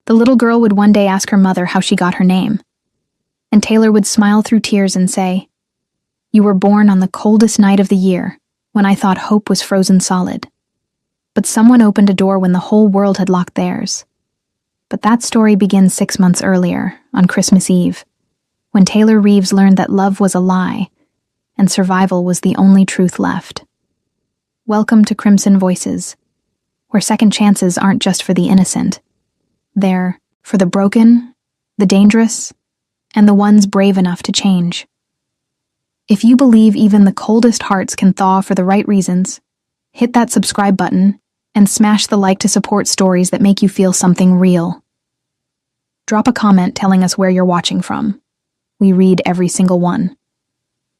The little girl would one day ask her mother how she got her name. And Taylor would smile through tears and say, "You were born on the coldest night of the year, when I thought hope was frozen solid. But someone opened a door when the whole world had locked theirs." But that story begins 6 months earlier, on Christmas Eve, when Taylor Reeves learned that love was a lie, and survival was the only truth left. Welcome to Crimson Voices, where second chances aren't just for the innocent. They're for the broken, the dangerous, and the ones brave enough to change. If you believe even the coldest hearts can thaw for the right reasons, hit that subscribe button and smash the like to support stories that make you feel something real. Drop a comment telling us where you're watching from. We read every single one.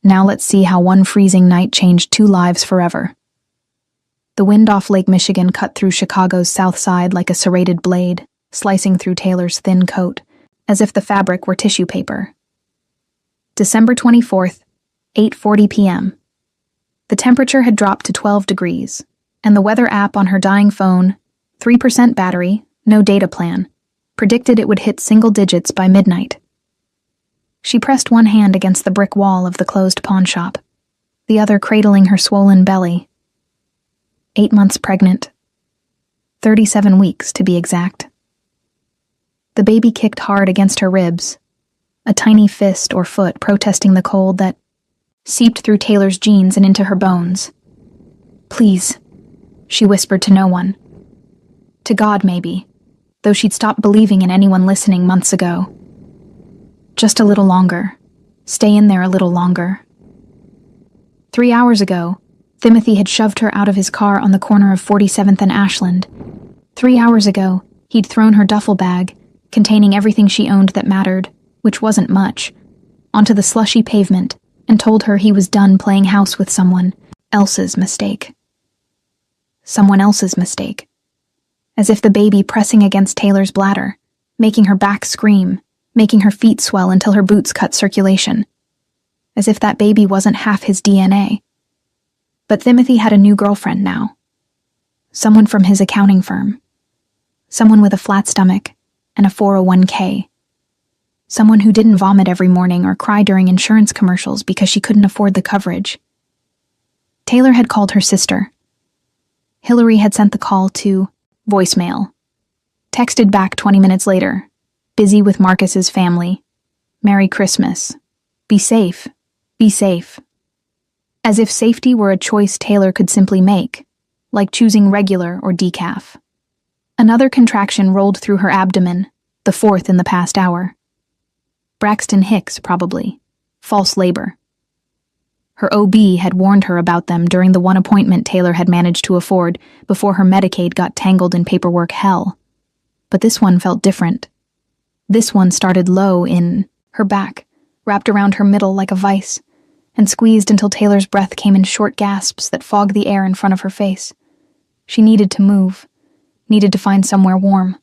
Now let's see how one freezing night changed 2 lives forever. The wind off Lake Michigan cut through Chicago's south side like a serrated blade, slicing through Taylor's thin coat, as if the fabric were tissue paper. December 24th, 8:40 p.m. The temperature had dropped to 12 degrees, and the weather app on her dying phone, 3% battery, no data plan, predicted it would hit single digits by midnight. She pressed one hand against the brick wall of the closed pawn shop, the other cradling her swollen belly. 8 months pregnant. 37 weeks, to be exact. The baby kicked hard against her ribs, a tiny fist or foot protesting the cold that seeped through Taylor's jeans and into her bones. "Please," she whispered to no one. To God, maybe, though she'd stopped believing in anyone listening months ago. Just a little longer. Stay in there a little longer. 3 hours ago, Timothy had shoved her out of his car on the corner of 47th and Ashland. 3 hours ago, he'd thrown her duffel bag, containing everything she owned that mattered, which wasn't much, onto the slushy pavement and told her he was done playing house with someone else's mistake. Someone else's mistake. As if the baby pressing against Taylor's bladder, making her back scream, making her feet swell until her boots cut circulation. As if that baby wasn't half his DNA. But Timothy had a new girlfriend now. Someone from his accounting firm. Someone with a flat stomach and a 401k. Someone who didn't vomit every morning or cry during insurance commercials because she couldn't afford the coverage. Taylor had called her sister. Hillary had sent the call to voicemail. Texted back 20 minutes later, busy with Marcus's family. Merry Christmas. Be safe. Be safe. As if safety were a choice Taylor could simply make, like choosing regular or decaf. Another contraction rolled through her abdomen, the 4th in the past hour. Braxton Hicks, probably. False labor. Her OB had warned her about them during the one appointment Taylor had managed to afford before her Medicaid got tangled in paperwork hell. But this one felt different. This one started low in her back, wrapped around her middle like a vice, and squeezed until Taylor's breath came in short gasps that fogged the air in front of her face. She needed to move, needed to find somewhere warm.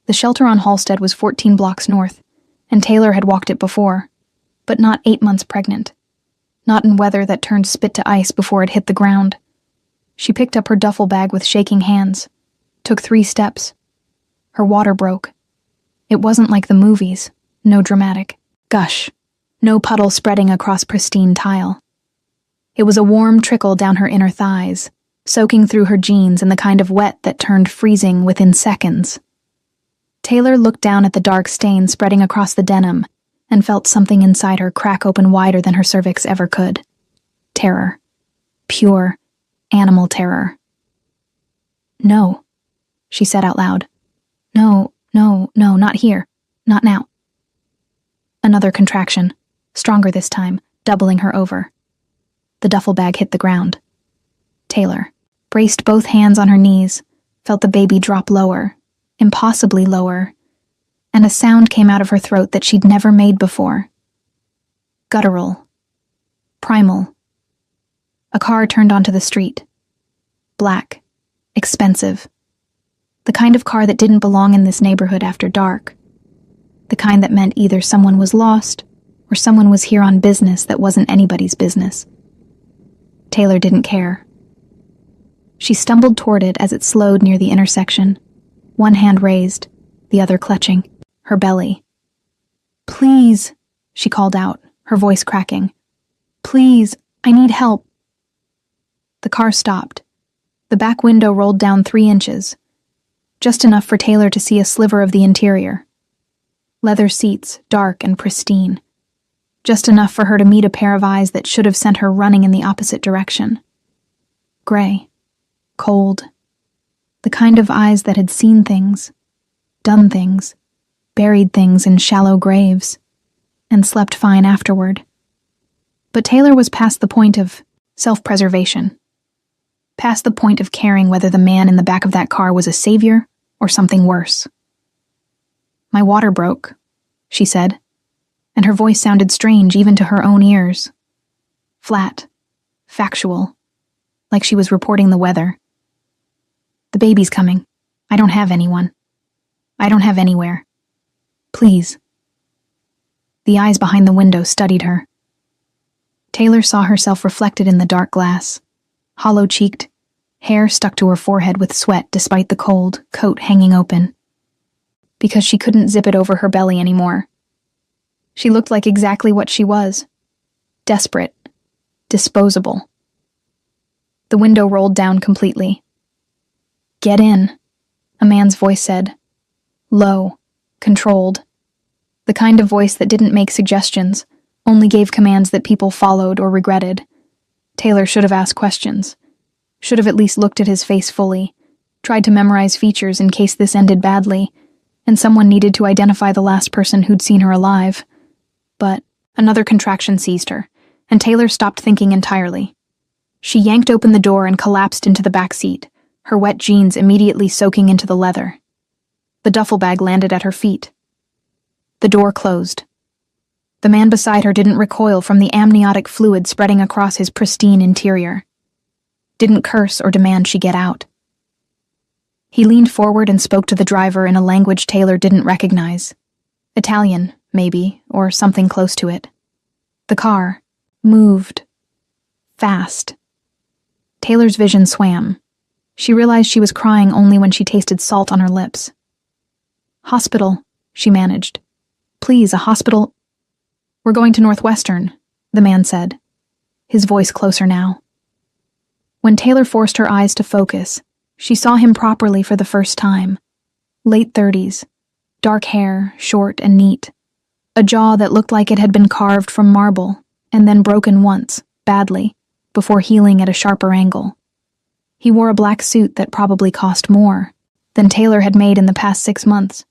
The shelter on Halstead was 14 blocks north, and Taylor had walked it before, but not 8 months pregnant. Not in weather that turned spit to ice before it hit the ground. She picked up her duffel bag with shaking hands, took 3 steps. Her water broke. It wasn't like the movies, no dramatic gush, no puddle spreading across pristine tile. It was a warm trickle down her inner thighs, soaking through her jeans in the kind of wet that turned freezing within seconds. Taylor looked down at the dark stain spreading across the denim and felt something inside her crack open wider than her cervix ever could. Terror. Pure, animal terror. "No," she said out loud. No, not here. Not now." Another contraction, stronger this time, doubling her over. The duffel bag hit the ground. Taylor braced both hands on her knees, felt the baby drop lower, impossibly lower, and a sound came out of her throat that she'd never made before. Guttural. Primal. A car turned onto the street. Black. Expensive. The kind of car that didn't belong in this neighborhood after dark. The kind that meant either someone was lost or someone was here on business that wasn't anybody's business. Taylor didn't care. She stumbled toward it as it slowed near the intersection, one hand raised, the other clutching her belly. "Please," she called out, her voice cracking. "Please, I need help." The car stopped. The back window rolled down 3 inches, just enough for Taylor to see a sliver of the interior. Leather seats, dark and pristine. Just enough for her to meet a pair of eyes that should have sent her running in the opposite direction. Gray. Cold. The kind of eyes that had seen things, done things, buried things in shallow graves, and slept fine afterward. But Taylor was past the point of self-preservation. Past the point of caring whether the man in the back of that car was a savior or something worse. "My water broke," she said, and her voice sounded strange even to her own ears. Flat, factual, like she was reporting the weather. "The baby's coming. I don't have anyone. I don't have anywhere. Please." The eyes behind the window studied her. Taylor saw herself reflected in the dark glass, hollow-cheeked, hair stuck to her forehead with sweat despite the cold, coat hanging open. Because she couldn't zip it over her belly anymore. She looked like exactly what she was. Desperate. Disposable. The window rolled down completely. "Get in," a man's voice said. Low. Controlled. The kind of voice that didn't make suggestions, only gave commands that people followed or regretted. Taylor should have asked questions. Should have at least looked at his face fully, tried to memorize features in case this ended badly, and someone needed to identify the last person who'd seen her alive. But another contraction seized her, and Taylor stopped thinking entirely. She yanked open the door and collapsed into the back seat, her wet jeans immediately soaking into the leather. The duffel bag landed at her feet. The door closed. The man beside her didn't recoil from the amniotic fluid spreading across his pristine interior. Didn't curse or demand she get out. He leaned forward and spoke to the driver in a language Taylor didn't recognize. Italian, maybe, or something close to it. The car moved. Fast. Taylor's vision swam. She realized she was crying only when she tasted salt on her lips. "Hospital," she managed. "Please, a hospital." "We're going to Northwestern," the man said, his voice closer now. When Taylor forced her eyes to focus, she saw him properly for the first time. Late 30s, dark hair, short and neat. A jaw that looked like it had been carved from marble, and then broken once, badly, before healing at a sharper angle. He wore a black suit that probably cost more than Taylor had made in the past 6 months.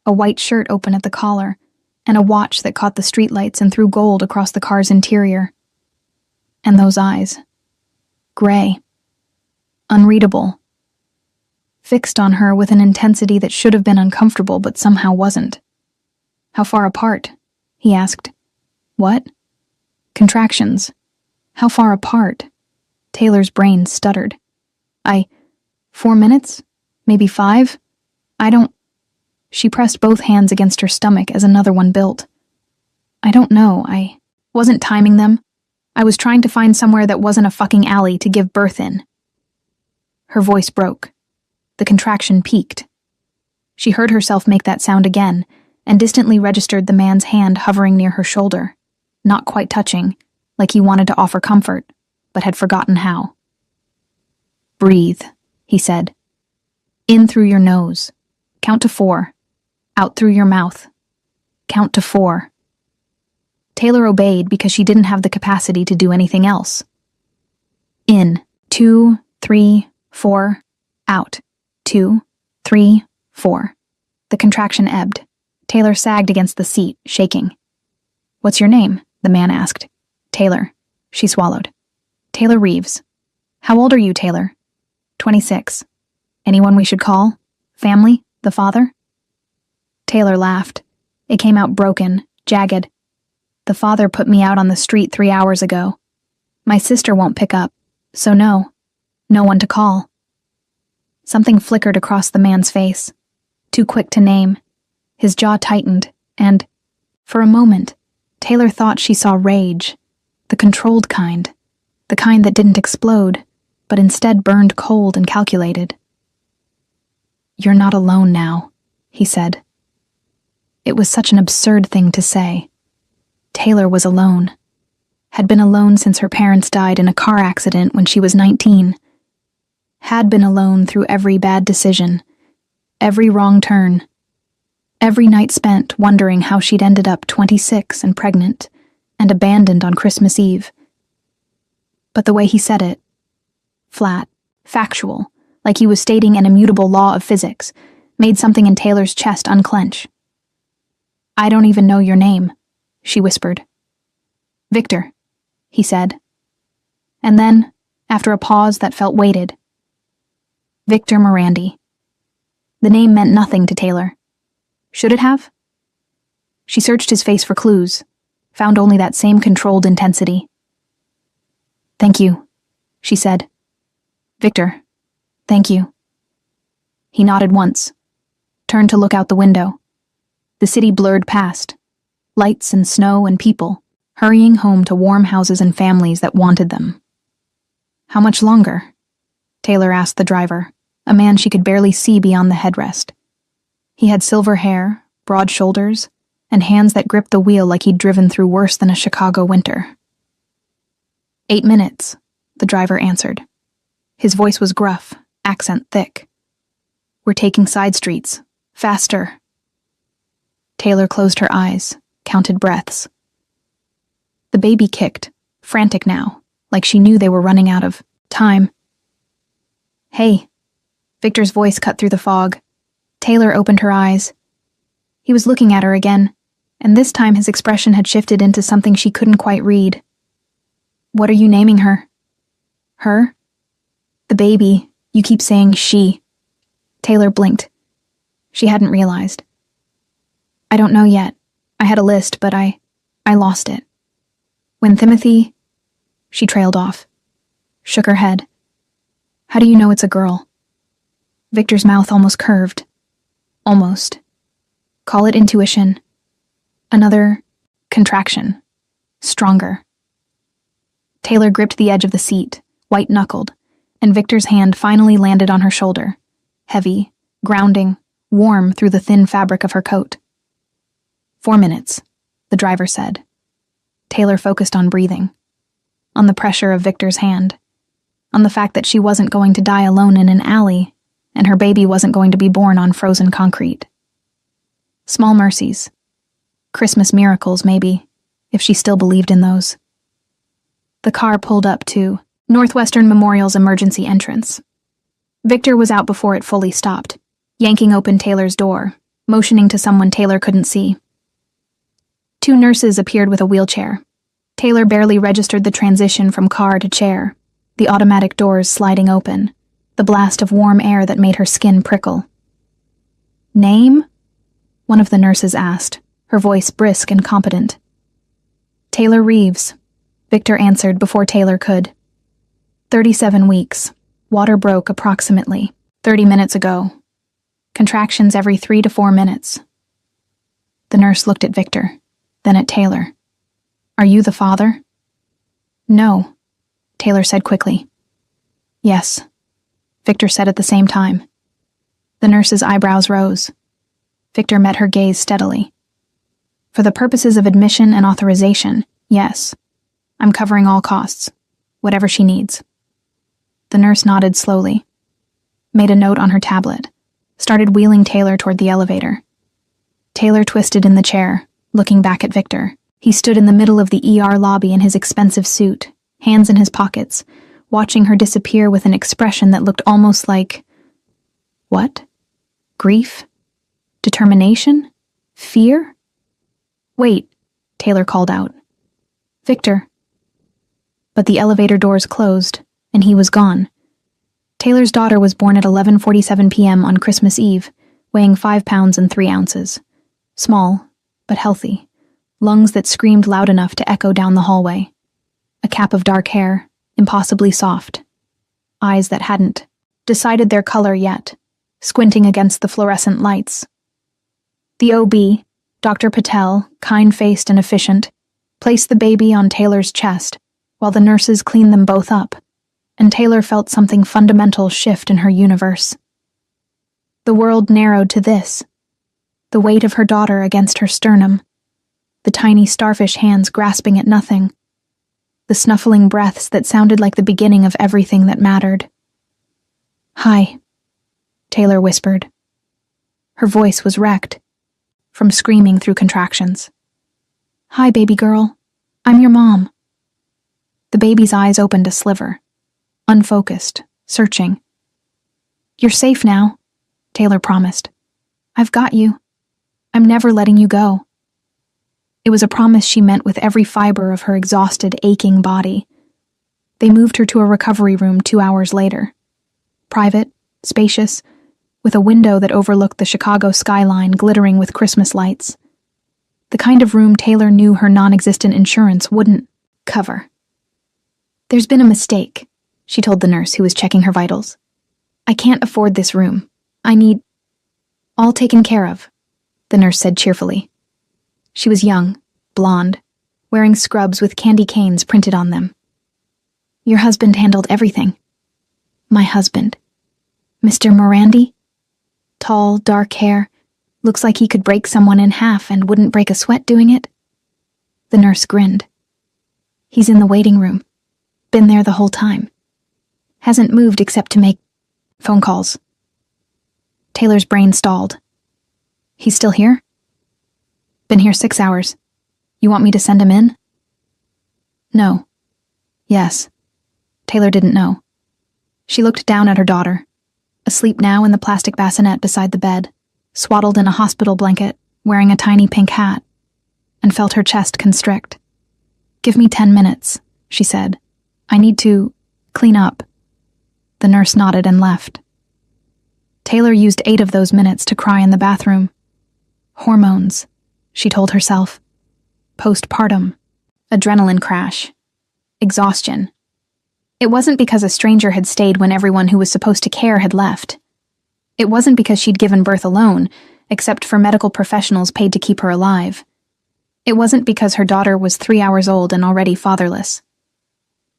A white shirt open at the collar, and a watch that caught the streetlights and threw gold across the car's interior. And those eyes. Gray. Unreadable. Fixed on her with an intensity that should have been uncomfortable but somehow wasn't. "How far apart?" he asked. "What?" "Contractions. How far apart?" Taylor's brain stuttered. 4 minutes? Maybe 5? I don't..." She pressed both hands against her stomach as another one built. "I don't know. I wasn't timing them. I was trying to find somewhere that wasn't a fucking alley to give birth in." Her voice broke. The contraction peaked. She heard herself make that sound again, and distantly registered the man's hand hovering near her shoulder, not quite touching, like he wanted to offer comfort, but had forgotten how. "Breathe," he said. "In through your nose. Count to 4. Out through your mouth. Count to 4. Taylor obeyed because she didn't have the capacity to do anything else. In. 2, 3, 4. Out. 2, 3, 4. The contraction ebbed. Taylor sagged against the seat, shaking. "What's your name?" the man asked. "Taylor." She swallowed. "Taylor Reeves." "How old are you, Taylor?" 26. "Anyone we should call? Family? The father?" Taylor laughed. It came out broken, jagged. "The father put me out on the street 3 hours ago. My sister won't pick up, so no. No one to call." Something flickered across the man's face. Too quick to name. His jaw tightened, and, for a moment, Taylor thought she saw rage. The controlled kind. The kind that didn't explode, but instead burned cold and calculated. "You're not alone now," he said. It was such an absurd thing to say. Taylor was alone. Had been alone since her parents died in a car accident when she was 19. Had been alone through every bad decision, every wrong turn, every night spent wondering how she'd ended up 26 and pregnant and abandoned on Christmas Eve. But the way he said it, flat, factual, like he was stating an immutable law of physics, made something in Taylor's chest unclench. "I don't even know your name," she whispered. "Victor," he said. And then, after a pause that felt weighted, Victor Morandi. The name meant nothing to Taylor. Should it have? She searched his face for clues, found only that same controlled intensity. "Thank you," she said. "Victor, thank you." He nodded once, turned to look out the window. The city blurred past, lights and snow and people, hurrying home to warm houses and families that wanted them. "How much longer?" Taylor asked the driver, a man she could barely see beyond the headrest. He had silver hair, broad shoulders, and hands that gripped the wheel like he'd driven through worse than a Chicago winter. 8 minutes, the driver answered. His voice was gruff, accent thick. "We're taking side streets. Faster." Taylor closed her eyes, counted breaths. The baby kicked, frantic now, like she knew they were running out of time. "Hey." Victor's voice cut through the fog. Taylor opened her eyes. He was looking at her again, and this time his expression had shifted into something she couldn't quite read. "What are you naming her?" "Her?" "The baby. You keep saying she." Taylor blinked. She hadn't realized. "I don't know yet. I had a list, but I lost it. When Timothy..." She trailed off, shook her head. "How do you know it's a girl?" Victor's mouth almost curved. Almost. Call it intuition. Another contraction. Stronger. Taylor gripped the edge of the seat, white-knuckled, and Victor's hand finally landed on her shoulder, heavy, grounding, warm through the thin fabric of her coat. 4 minutes, the driver said. Taylor focused on breathing, on the pressure of Victor's hand, on the fact that she wasn't going to die alone in an alley, and her baby wasn't going to be born on frozen concrete. Small mercies. Christmas miracles, maybe, if she still believed in those. The car pulled up to Northwestern Memorial's emergency entrance. Victor was out before it fully stopped, yanking open Taylor's door, motioning to someone Taylor couldn't see. 2 nurses appeared with a wheelchair. Taylor barely registered the transition from car to chair, the automatic doors sliding open, the blast of warm air that made her skin prickle. "Name?" one of the nurses asked, her voice brisk and competent. "Taylor Reeves," Victor answered before Taylor could. 37 weeks. Water broke approximately 30 minutes ago. Contractions every 3 to 4 minutes. The nurse looked at Victor, then at Taylor. "Are you the father?" "No," Taylor said quickly. "Yes," Victor said at the same time. The nurse's eyebrows rose. Victor met her gaze steadily. "For the purposes of admission and authorization, yes. I'm covering all costs, whatever she needs." The nurse nodded slowly, made a note on her tablet, started wheeling Taylor toward the elevator. Taylor twisted in the chair, looking back at Victor. He stood in the middle of the ER lobby in his expensive suit, hands in his pockets, watching her disappear with an expression that looked almost like... what? Grief? Determination? Fear? "Wait," Taylor called out. "Victor." But the elevator doors closed, and he was gone. Taylor's daughter was born at 11:47 p.m. on Christmas Eve, weighing 5 pounds and 3 ounces. Small, but healthy. Lungs that screamed loud enough to echo down the hallway. A cap of dark hair, impossibly soft. Eyes that hadn't decided their color yet, squinting against the fluorescent lights. The OB, Dr. Patel, kind-faced and efficient, placed the baby on Taylor's chest, while the nurses cleaned them both up, and Taylor felt something fundamental shift in her universe. The world narrowed to this, the weight of her daughter against her sternum, the tiny starfish hands grasping at nothing, the snuffling breaths that sounded like the beginning of everything that mattered. "Hi," Taylor whispered. Her voice was wrecked, from screaming through contractions. "Hi, baby girl. I'm your mom." The baby's eyes opened a sliver, unfocused, searching. "You're safe now," Taylor promised. "I've got you. I'm never letting you go." It was a promise she meant with every fiber of her exhausted, aching body. They moved her to a recovery room 2 hours later. Private, spacious, with a window that overlooked the Chicago skyline glittering with Christmas lights. The kind of room Taylor knew her non-existent insurance wouldn't cover. "There's been a mistake," she told the nurse who was checking her vitals. "I can't afford this room. I need..." "All taken care of," the nurse said cheerfully. She was young, blonde, wearing scrubs with candy canes printed on them. "Your husband handled everything." "My husband? Mr. Morandi? Tall, dark hair, looks like he could break someone in half and wouldn't break a sweat doing it?" The nurse grinned. "He's in the waiting room. Been there the whole time. Hasn't moved except to make phone calls." Taylor's brain stalled. "He's still here?" "Been here 6 hours. You want me to send him in?" "No." "Yes." Taylor didn't know. She looked down at her daughter, asleep now in the plastic bassinet beside the bed, swaddled in a hospital blanket, wearing a tiny pink hat, and felt her chest constrict. "Give me 10 minutes," she said. "I need to clean up." The nurse nodded and left. Taylor used 8 of those minutes to cry in the bathroom. Hormones, she told herself. Postpartum. Adrenaline crash. Exhaustion. It wasn't because a stranger had stayed when everyone who was supposed to care had left. It wasn't because she'd given birth alone, except for medical professionals paid to keep her alive. It wasn't because her daughter was 3 hours old and already fatherless.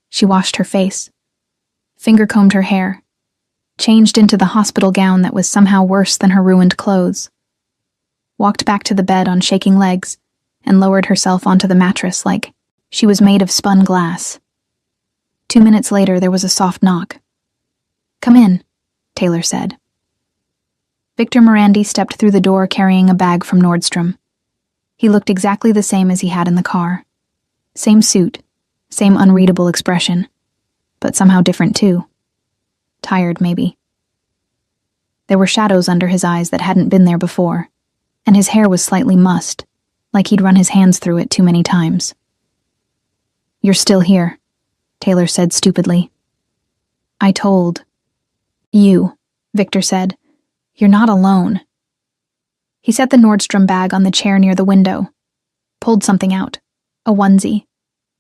She washed her face, finger-combed her hair, changed into the hospital gown that was somehow worse than her ruined clothes, walked back to the bed on shaking legs, and lowered herself onto the mattress like she was made of spun glass. 2 minutes later, there was a soft knock. "Come in," Taylor said. Victor Morandi stepped through the door carrying a bag from Nordstrom. He looked exactly the same as he had in the car. Same suit, same unreadable expression, but somehow different too. Tired, maybe. There were shadows under his eyes that hadn't been there before, and his hair was slightly mussed, like he'd run his hands through it too many times. "You're still here," Taylor said stupidly. "I told you," Victor said. "You're not alone." He set the Nordstrom bag on the chair near the window, pulled something out, a onesie,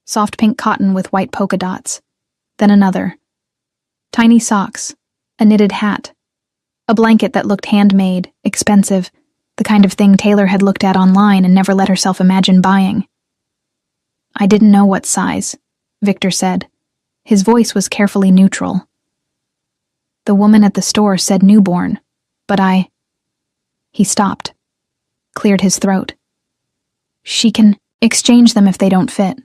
soft pink cotton with white polka dots, then another. Tiny socks, a knitted hat, a blanket that looked handmade, expensive, the kind of thing Taylor had looked at online and never let herself imagine buying. "I didn't know what size," Victor said. His voice was carefully neutral. "The woman at the store said newborn, but He stopped, cleared his throat. "She can exchange them if they don't fit."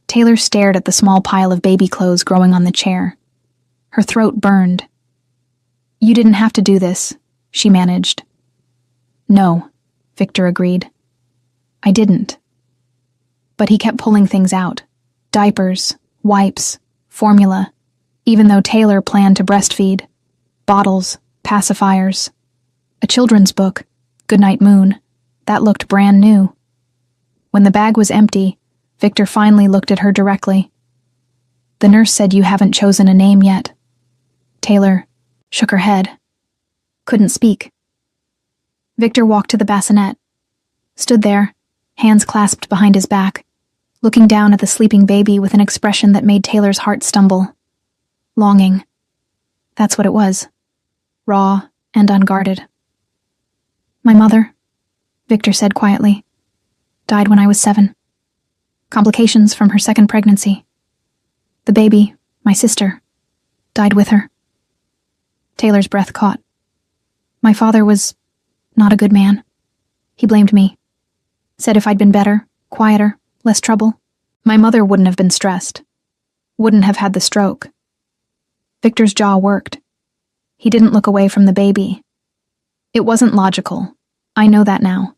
Taylor stared at the small pile of baby clothes growing on the chair. Her throat burned. "You didn't have to do this," she managed. "No," Victor agreed. "I didn't." But he kept pulling things out. Diapers, wipes, formula, even though Taylor planned to breastfeed. Bottles, pacifiers. A children's book, Goodnight Moon, that looked brand new. When the bag was empty, Victor finally looked at her directly. "The nurse said you haven't chosen a name yet." Taylor shook her head. Couldn't speak. Victor walked to the bassinet, stood there, hands clasped behind his back, looking down at the sleeping baby with an expression that made Taylor's heart stumble. Longing. That's what it was. Raw and unguarded. "My mother," Victor said quietly, "died when I was 7. Complications from her second pregnancy. The baby, my sister, died with her." Taylor's breath caught. "My father was Not a good man. He blamed me. Said if I'd been better, quieter, less trouble, my mother wouldn't have been stressed. Wouldn't have had the stroke. Victor's jaw worked. He didn't look away from the baby. It wasn't logical. I know that now.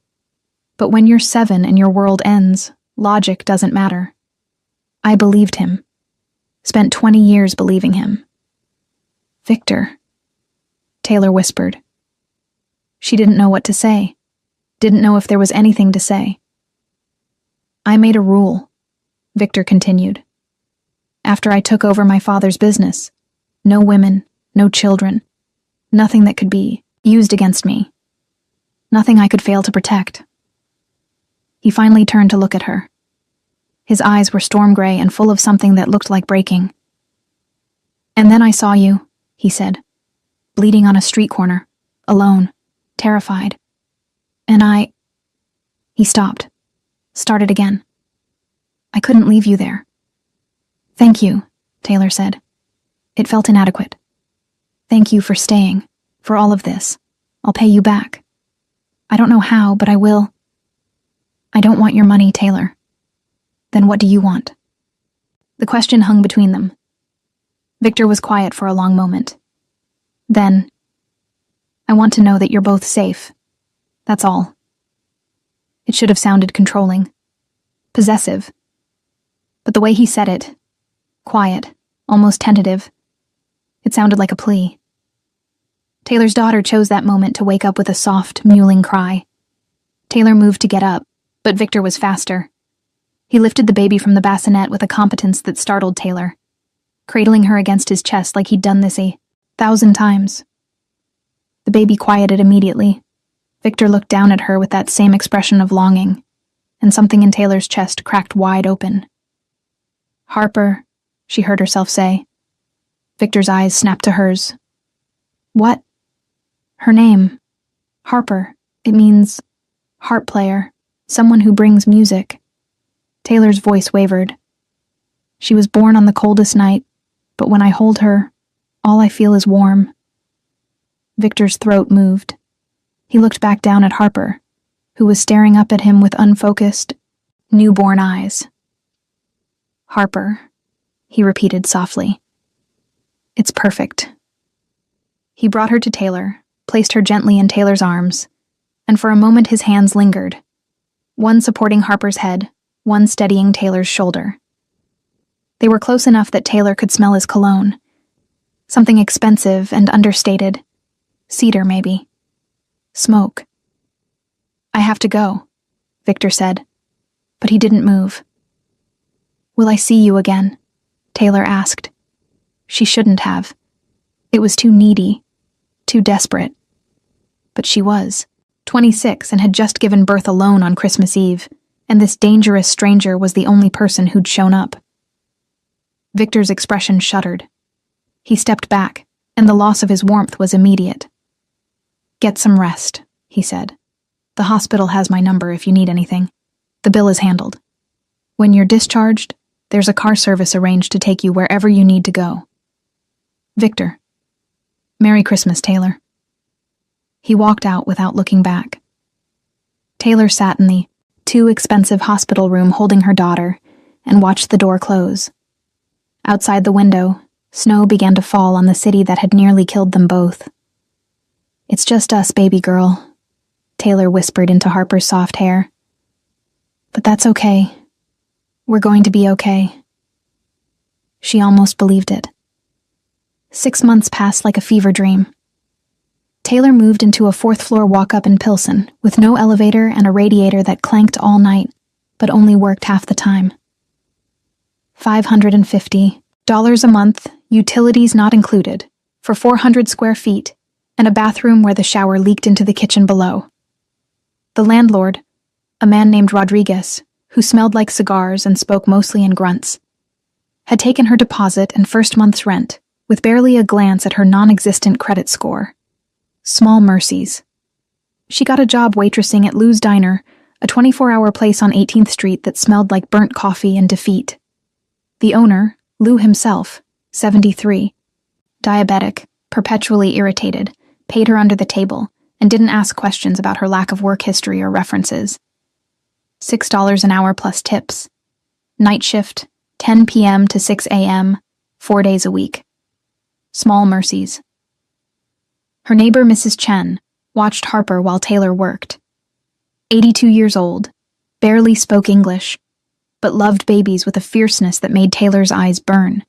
But when you're 7 and your world ends, logic doesn't matter. I believed him. Spent 20 years believing him. Victor, Taylor whispered. She didn't know what to say. Didn't know if there was anything to say. I made a rule, Victor continued. After I took over my father's business, no women, no children, nothing that could be used against me. Nothing I could fail to protect. He finally turned to look at her. His eyes were storm gray and full of something that looked like breaking. And then I saw you, he said, bleeding on a street corner, alone, terrified. And He stopped, started again. I couldn't leave you there. Thank you, Taylor said. It felt inadequate. Thank you for staying, for all of this. I'll pay you back. I don't know how, but I will. I don't want your money, Taylor. Then what do you want? The question hung between them. Victor was quiet for a long moment. Then, I want to know that you're both safe. That's all. It should have sounded controlling, possessive. But the way he said it, quiet, almost tentative, it sounded like a plea. Taylor's daughter chose that moment to wake up with a soft, mewling cry. Taylor moved to get up, but Victor was faster. He lifted the baby from the bassinet with a competence that startled Taylor, cradling her against his chest like he'd done this 1,000 times. The baby quieted immediately. Victor looked down at her with that same expression of longing, and something in Taylor's chest cracked wide open. Harper, she heard herself say. Victor's eyes snapped to hers. What? Her name. Harper. It means harp player, someone who brings music. Taylor's voice wavered. She was born on the coldest night, but when I hold her, all I feel is warm. Victor's throat moved. He looked back down at Harper, who was staring up at him with unfocused, newborn eyes. Harper, he repeated softly. It's perfect. He brought her to Taylor, placed her gently in Taylor's arms, and for a moment his hands lingered, one supporting Harper's head, one steadying Taylor's shoulder. They were close enough that Taylor could smell his cologne. Something expensive and understated. Cedar, maybe. Smoke. I have to go, Victor said, but he didn't move. Will I see you again? Taylor asked. She shouldn't have. It was too needy, too desperate. But she was, 26 and had just given birth alone on Christmas Eve, and this dangerous stranger was the only person who'd shown up. Victor's expression shuddered. He stepped back, and the loss of his warmth was immediate. Get some rest, he said. The hospital has my number if you need anything. The bill is handled. When you're discharged, there's a car service arranged to take you wherever you need to go. Victor. Merry Christmas, Taylor. He walked out without looking back. Taylor sat in the too expensive hospital room holding her daughter and watched the door close. Outside the window, snow began to fall on the city that had nearly killed them both. It's just us, baby girl, Taylor whispered into Harper's soft hair. But that's okay. We're going to be okay. She almost believed it. 6 months passed like a fever dream. Taylor moved into a 4th-floor walk-up in Pilsen with no elevator and a radiator that clanked all night, but only worked half the time. $550 a month, utilities not included, for 400 square feet, and a bathroom where the shower leaked into the kitchen below. The landlord, a man named Rodriguez, who smelled like cigars and spoke mostly in grunts, had taken her deposit and first month's rent, with barely a glance at her non-existent credit score. Small mercies. She got a job waitressing at Lou's Diner, a 24-hour place on 18th Street that smelled like burnt coffee and defeat. The owner, Lou himself, 73, diabetic, perpetually irritated, paid her under the table, and didn't ask questions about her lack of work history or references. $6 an hour plus tips. Night shift, 10 p.m. to 6 a.m., 4 days a week. Small mercies. Her neighbor, Mrs. Chen, watched Harper while Taylor worked. 82 years old, barely spoke English, but loved babies with a fierceness that made Taylor's eyes burn.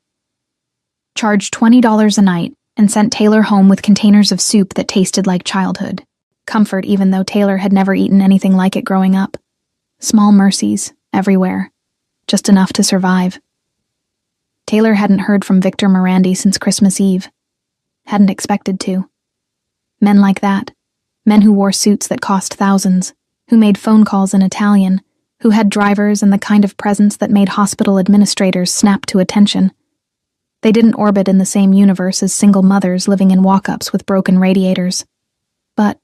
Charged $20 a night and sent Taylor home with containers of soup that tasted like childhood. Comfort even though Taylor had never eaten anything like it growing up. Small mercies, everywhere. Just enough to survive. Taylor hadn't heard from Victor Morandi since Christmas Eve. Hadn't expected to. Men like that. Men who wore suits that cost thousands, who made phone calls in Italian, who had drivers and the kind of presence that made hospital administrators snap to attention. They didn't orbit in the same universe as single mothers living in walk-ups with broken radiators. But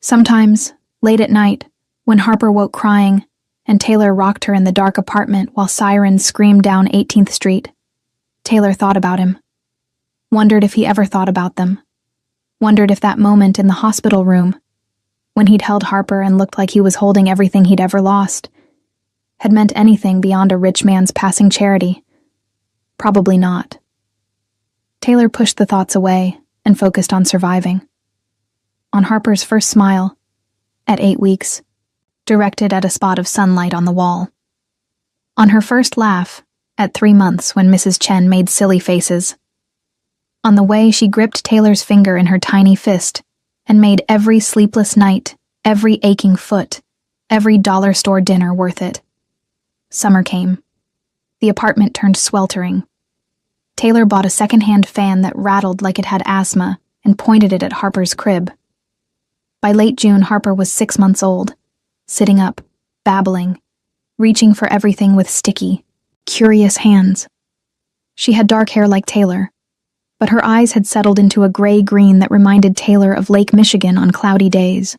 sometimes, late at night, when Harper woke crying and Taylor rocked her in the dark apartment while sirens screamed down 18th Street, Taylor thought about him. Wondered if he ever thought about them. Wondered if that moment in the hospital room, when he'd held Harper and looked like he was holding everything he'd ever lost, had meant anything beyond a rich man's passing charity. Probably not. Taylor pushed the thoughts away and focused on surviving. On Harper's first smile, at 8 weeks, directed at a spot of sunlight on the wall. On her first laugh, at 3 months when Mrs. Chen made silly faces. On the way she gripped Taylor's finger in her tiny fist and made every sleepless night, every aching foot, every dollar store dinner worth it. Summer came. The apartment turned sweltering. Taylor bought a second-hand fan that rattled like it had asthma and pointed it at Harper's crib. By late June, Harper was 6 months old, sitting up, babbling, reaching for everything with sticky, curious hands. She had dark hair like Taylor, but her eyes had settled into a gray-green that reminded Taylor of Lake Michigan on cloudy days.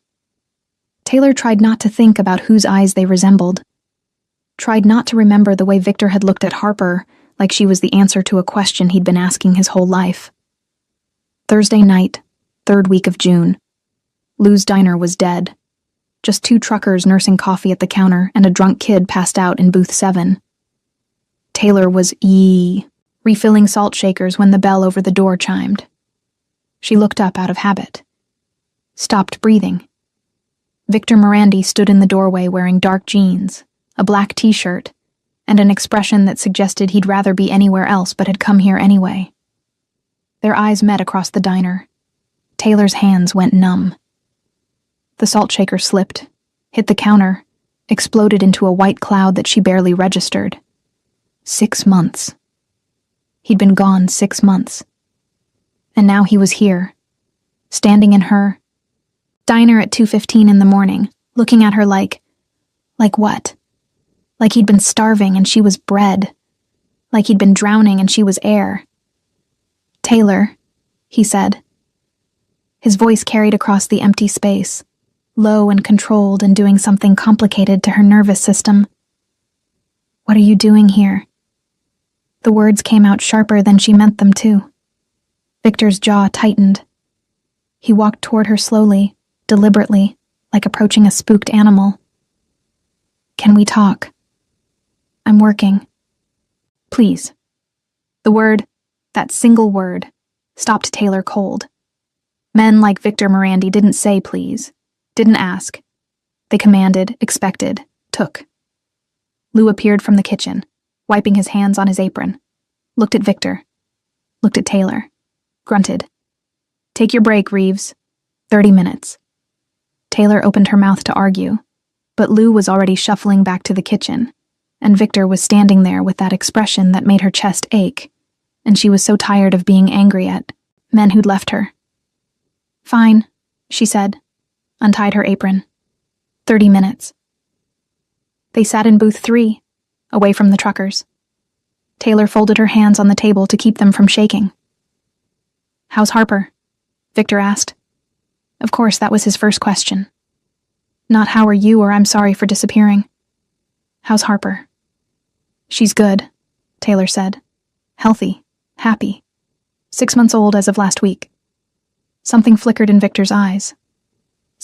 Taylor tried not to think about whose eyes they resembled. Tried not to remember the way Victor had looked at Harper like she was the answer to a question he'd been asking his whole life. Thursday night, 3rd week of June. Lou's Diner was dead. Just 2 truckers nursing coffee at the counter and a drunk kid passed out in booth 7. Taylor was refilling salt shakers when the bell over the door chimed. She looked up out of habit. Stopped breathing. Victor Morandi stood in the doorway wearing dark jeans, a black t-shirt, and an expression that suggested he'd rather be anywhere else but had come here anyway. Their eyes met across the diner. Taylor's hands went numb. The salt shaker slipped, hit the counter, exploded into a white cloud that she barely registered. 6 months. He'd been gone 6 months. And now he was here, standing in her diner at 2:15 in the morning, looking at her like what? Like he'd been starving and she was bread. Like he'd been drowning and she was air. "Taylor," he said. His voice carried across the empty space, low and controlled and doing something complicated to her nervous system. "What are you doing here?" The words came out sharper than she meant them to. Victor's jaw tightened. He walked toward her slowly, deliberately, like approaching a spooked animal. "Can we talk? I'm working. Please." The word, that single word, stopped Taylor cold. Men like Victor Morandi didn't say please, didn't ask. They commanded, expected, took. Lou appeared from the kitchen, wiping his hands on his apron, looked at Victor, looked at Taylor, grunted. "Take your break, Reeves. 30 minutes. Taylor opened her mouth to argue, but Lou was already shuffling back to the kitchen, and Victor was standing there with that expression that made her chest ache, and she was so tired of being angry at men who'd left her. "Fine," she said, untied her apron. 30 minutes. They sat in booth 3, away from the truckers. Taylor folded her hands on the table to keep them from shaking. "How's Harper?" Victor asked. Of course, that was his first question. Not how are you or I'm sorry for disappearing. How's Harper? "She's good," Taylor said. "Healthy, happy. 6 months old as of last week." Something flickered in Victor's eyes.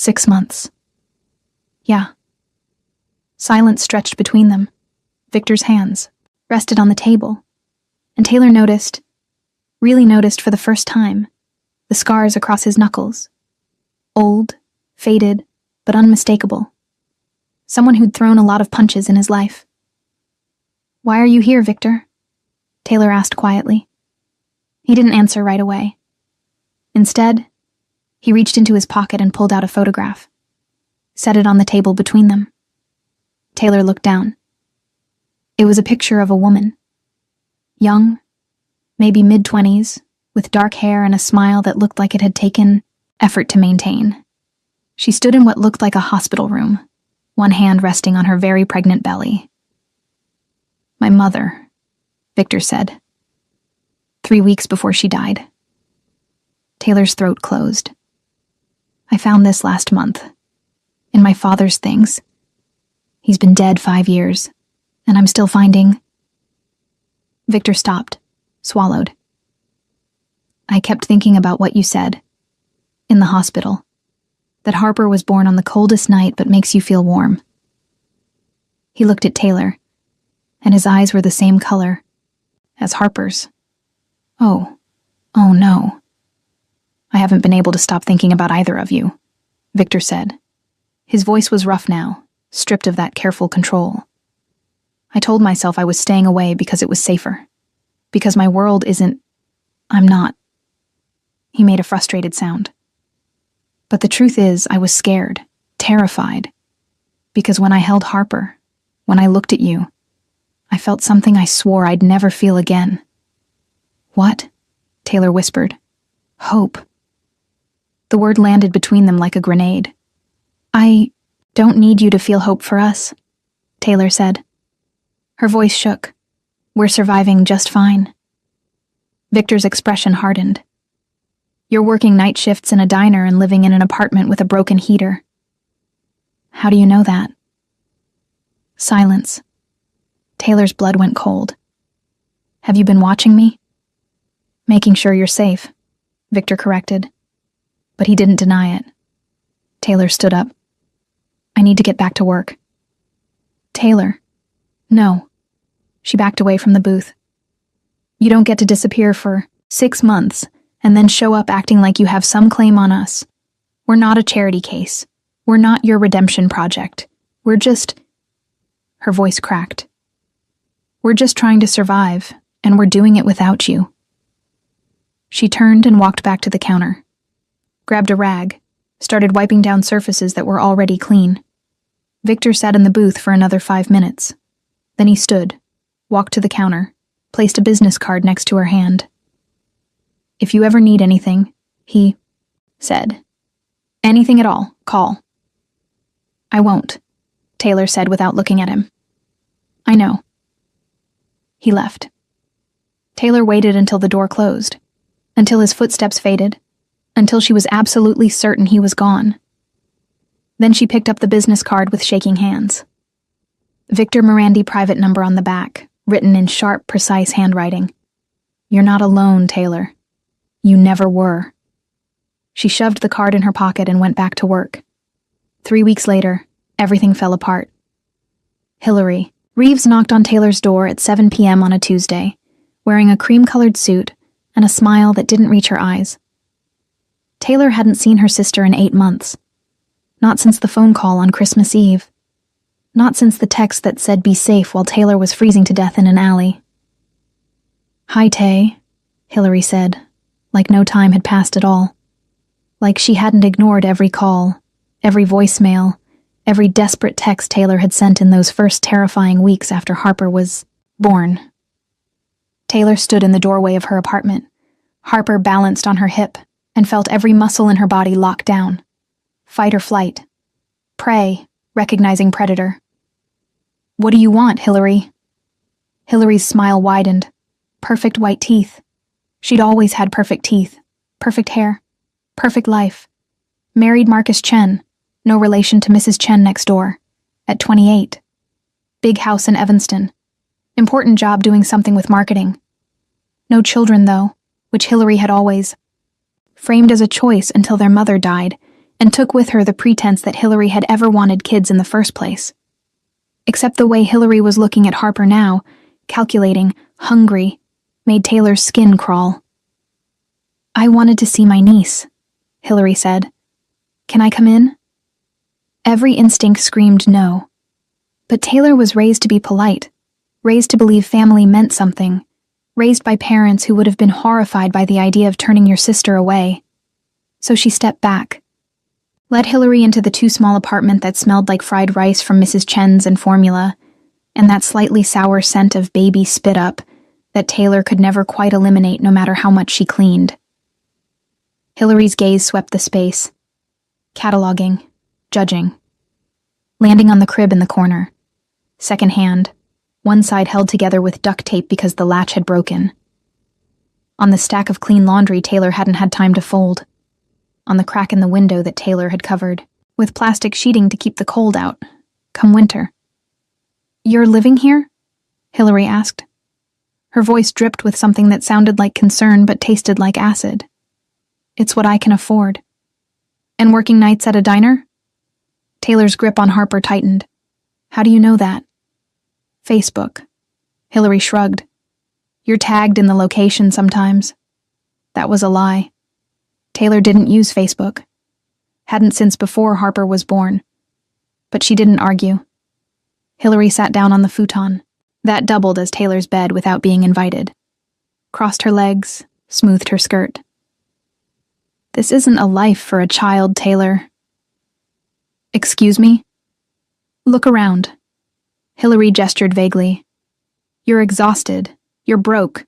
6 months. Yeah. Silence stretched between them. Victor's hands rested on the table, and Taylor really noticed for the first time, the scars across his knuckles. Old, faded, but unmistakable. Someone who'd thrown a lot of punches in his life. "Why are you here, Victor?" Taylor asked quietly. He didn't answer right away. Instead, he reached into his pocket and pulled out a photograph, set it on the table between them. Taylor looked down. It was a picture of a woman. Young, maybe mid-20s, with dark hair and a smile that looked like it had taken effort to maintain. She stood in what looked like a hospital room, one hand resting on her very pregnant belly. "My mother," Victor said. 3 weeks before she died. Taylor's throat closed. "I found this last month, in my father's things. He's been dead 5 years, and I'm still finding..." Victor stopped, swallowed. "I kept thinking about what you said. In the hospital. That Harper was born on the coldest night but makes you feel warm." He looked at Taylor, and his eyes were the same color as Harper's. Oh no. "I haven't been able to stop thinking about either of you," Victor said. His voice was rough now, stripped of that careful control. "I told myself I was staying away because it was safer. Because my world I'm not." He made a frustrated sound. "But the truth is, I was scared, terrified. Because when I held Harper, when I looked at you, I felt something I swore I'd never feel again." "What?" Taylor whispered. "Hope." The word landed between them like a grenade. "I don't need you to feel hope for us," Taylor said. Her voice shook. "We're surviving just fine." Victor's expression hardened. "You're working night shifts in a diner and living in an apartment with a broken heater." "How do you know that?" Silence. Taylor's blood went cold. "Have you been watching me?" "Making sure you're safe," Victor corrected. But he didn't deny it. Taylor stood up. "I need to get back to work." "Taylor." "No." She backed away from the booth. "You don't get to disappear for 6 months and then show up acting like you have some claim on us. We're not a charity case. We're not your redemption project. We're just..." Her voice cracked. "We're just trying to survive, and we're doing it without you." She turned and walked back to the counter, grabbed a rag, started wiping down surfaces that were already clean. Victor sat in the booth for another 5 minutes. Then he stood, walked to the counter, placed a business card next to her hand. "If you ever need anything," he said. "Anything at all, call." "I won't," Taylor said without looking at him. "I know." He left. Taylor waited until the door closed, until his footsteps faded, until she was absolutely certain he was gone. Then she picked up the business card with shaking hands. Victor Morandi private number on the back, written in sharp, precise handwriting. "You're not alone, Taylor. You never were." She shoved the card in her pocket and went back to work. 3 weeks later, everything fell apart. Hillary. Reeves knocked on Taylor's door at 7 p.m. on a Tuesday, wearing a cream-colored suit and a smile that didn't reach her eyes. Taylor hadn't seen her sister in 8 months. Not since the phone call on Christmas Eve. Not since the text that said be safe while Taylor was freezing to death in an alley. "Hi, Tay," Hillary said, like no time had passed at all. Like she hadn't ignored every call, every voicemail, every desperate text Taylor had sent in those first terrifying weeks after Harper was born. Taylor stood in the doorway of her apartment, Harper balanced on her hip, and felt every muscle in her body lock down. Fight or flight. Prey, recognizing predator. "What do you want, Hillary?" Hillary's smile widened. Perfect white teeth. She'd always had perfect teeth, perfect hair, perfect life. Married Marcus Chen, no relation to Mrs. Chen next door, at 28. Big house in Evanston. Important job doing something with marketing. No children, though, which Hillary had always framed as a choice until their mother died, and took with her the pretense that Hillary had ever wanted kids in the first place. Except the way Hillary was looking at Harper now, calculating, hungry, made Taylor's skin crawl. "I wanted to see my niece," Hillary said. "Can I come in?" Every instinct screamed no. But Taylor was raised to be polite, raised to believe family meant something, raised by parents who would have been horrified by the idea of turning your sister away. So she stepped back, led Hillary into the too small apartment that smelled like fried rice from Mrs. Chen's and formula, and that slightly sour scent of baby spit up that Taylor could never quite eliminate no matter how much she cleaned. Hillary's gaze swept the space, cataloging, judging, landing on the crib in the corner, secondhand, one side held together with duct tape because the latch had broken. On the stack of clean laundry Taylor hadn't had time to fold. On the crack in the window that Taylor had covered, with plastic sheeting to keep the cold out, come winter. "You're living here?" Hillary asked. Her voice dripped with something that sounded like concern but tasted like acid. "It's what I can afford." "And working nights at a diner?" Taylor's grip on Harper tightened. "How do you know that?" "Facebook." Hillary shrugged. "You're tagged in the location sometimes." That was a lie. Taylor didn't use Facebook. Hadn't since before Harper was born. But she didn't argue. Hillary sat down on the futon. That doubled as Taylor's bed without being invited. Crossed her legs, smoothed her skirt. "This isn't a life for a child, Taylor." "Excuse me?" "Look around." Hillary gestured vaguely. "You're exhausted. You're broke.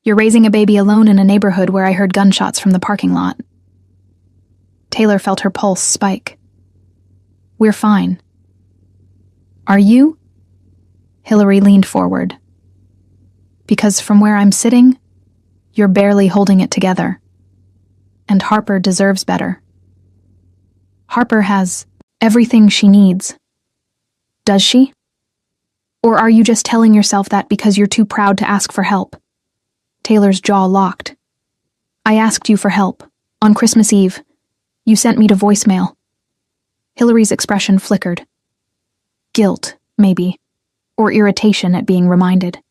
You're raising a baby alone in a neighborhood where I heard gunshots from the parking lot." Taylor felt her pulse spike. "We're fine." "Are you?" Hillary leaned forward. "Because from where I'm sitting, you're barely holding it together. And Harper deserves better. Harper has everything she needs. Does she? Or are you just telling yourself that because you're too proud to ask for help?" Taylor's jaw locked. "I asked you for help. On Christmas Eve. You sent me to voicemail." Hillary's expression flickered. Guilt, maybe. Or irritation at being reminded.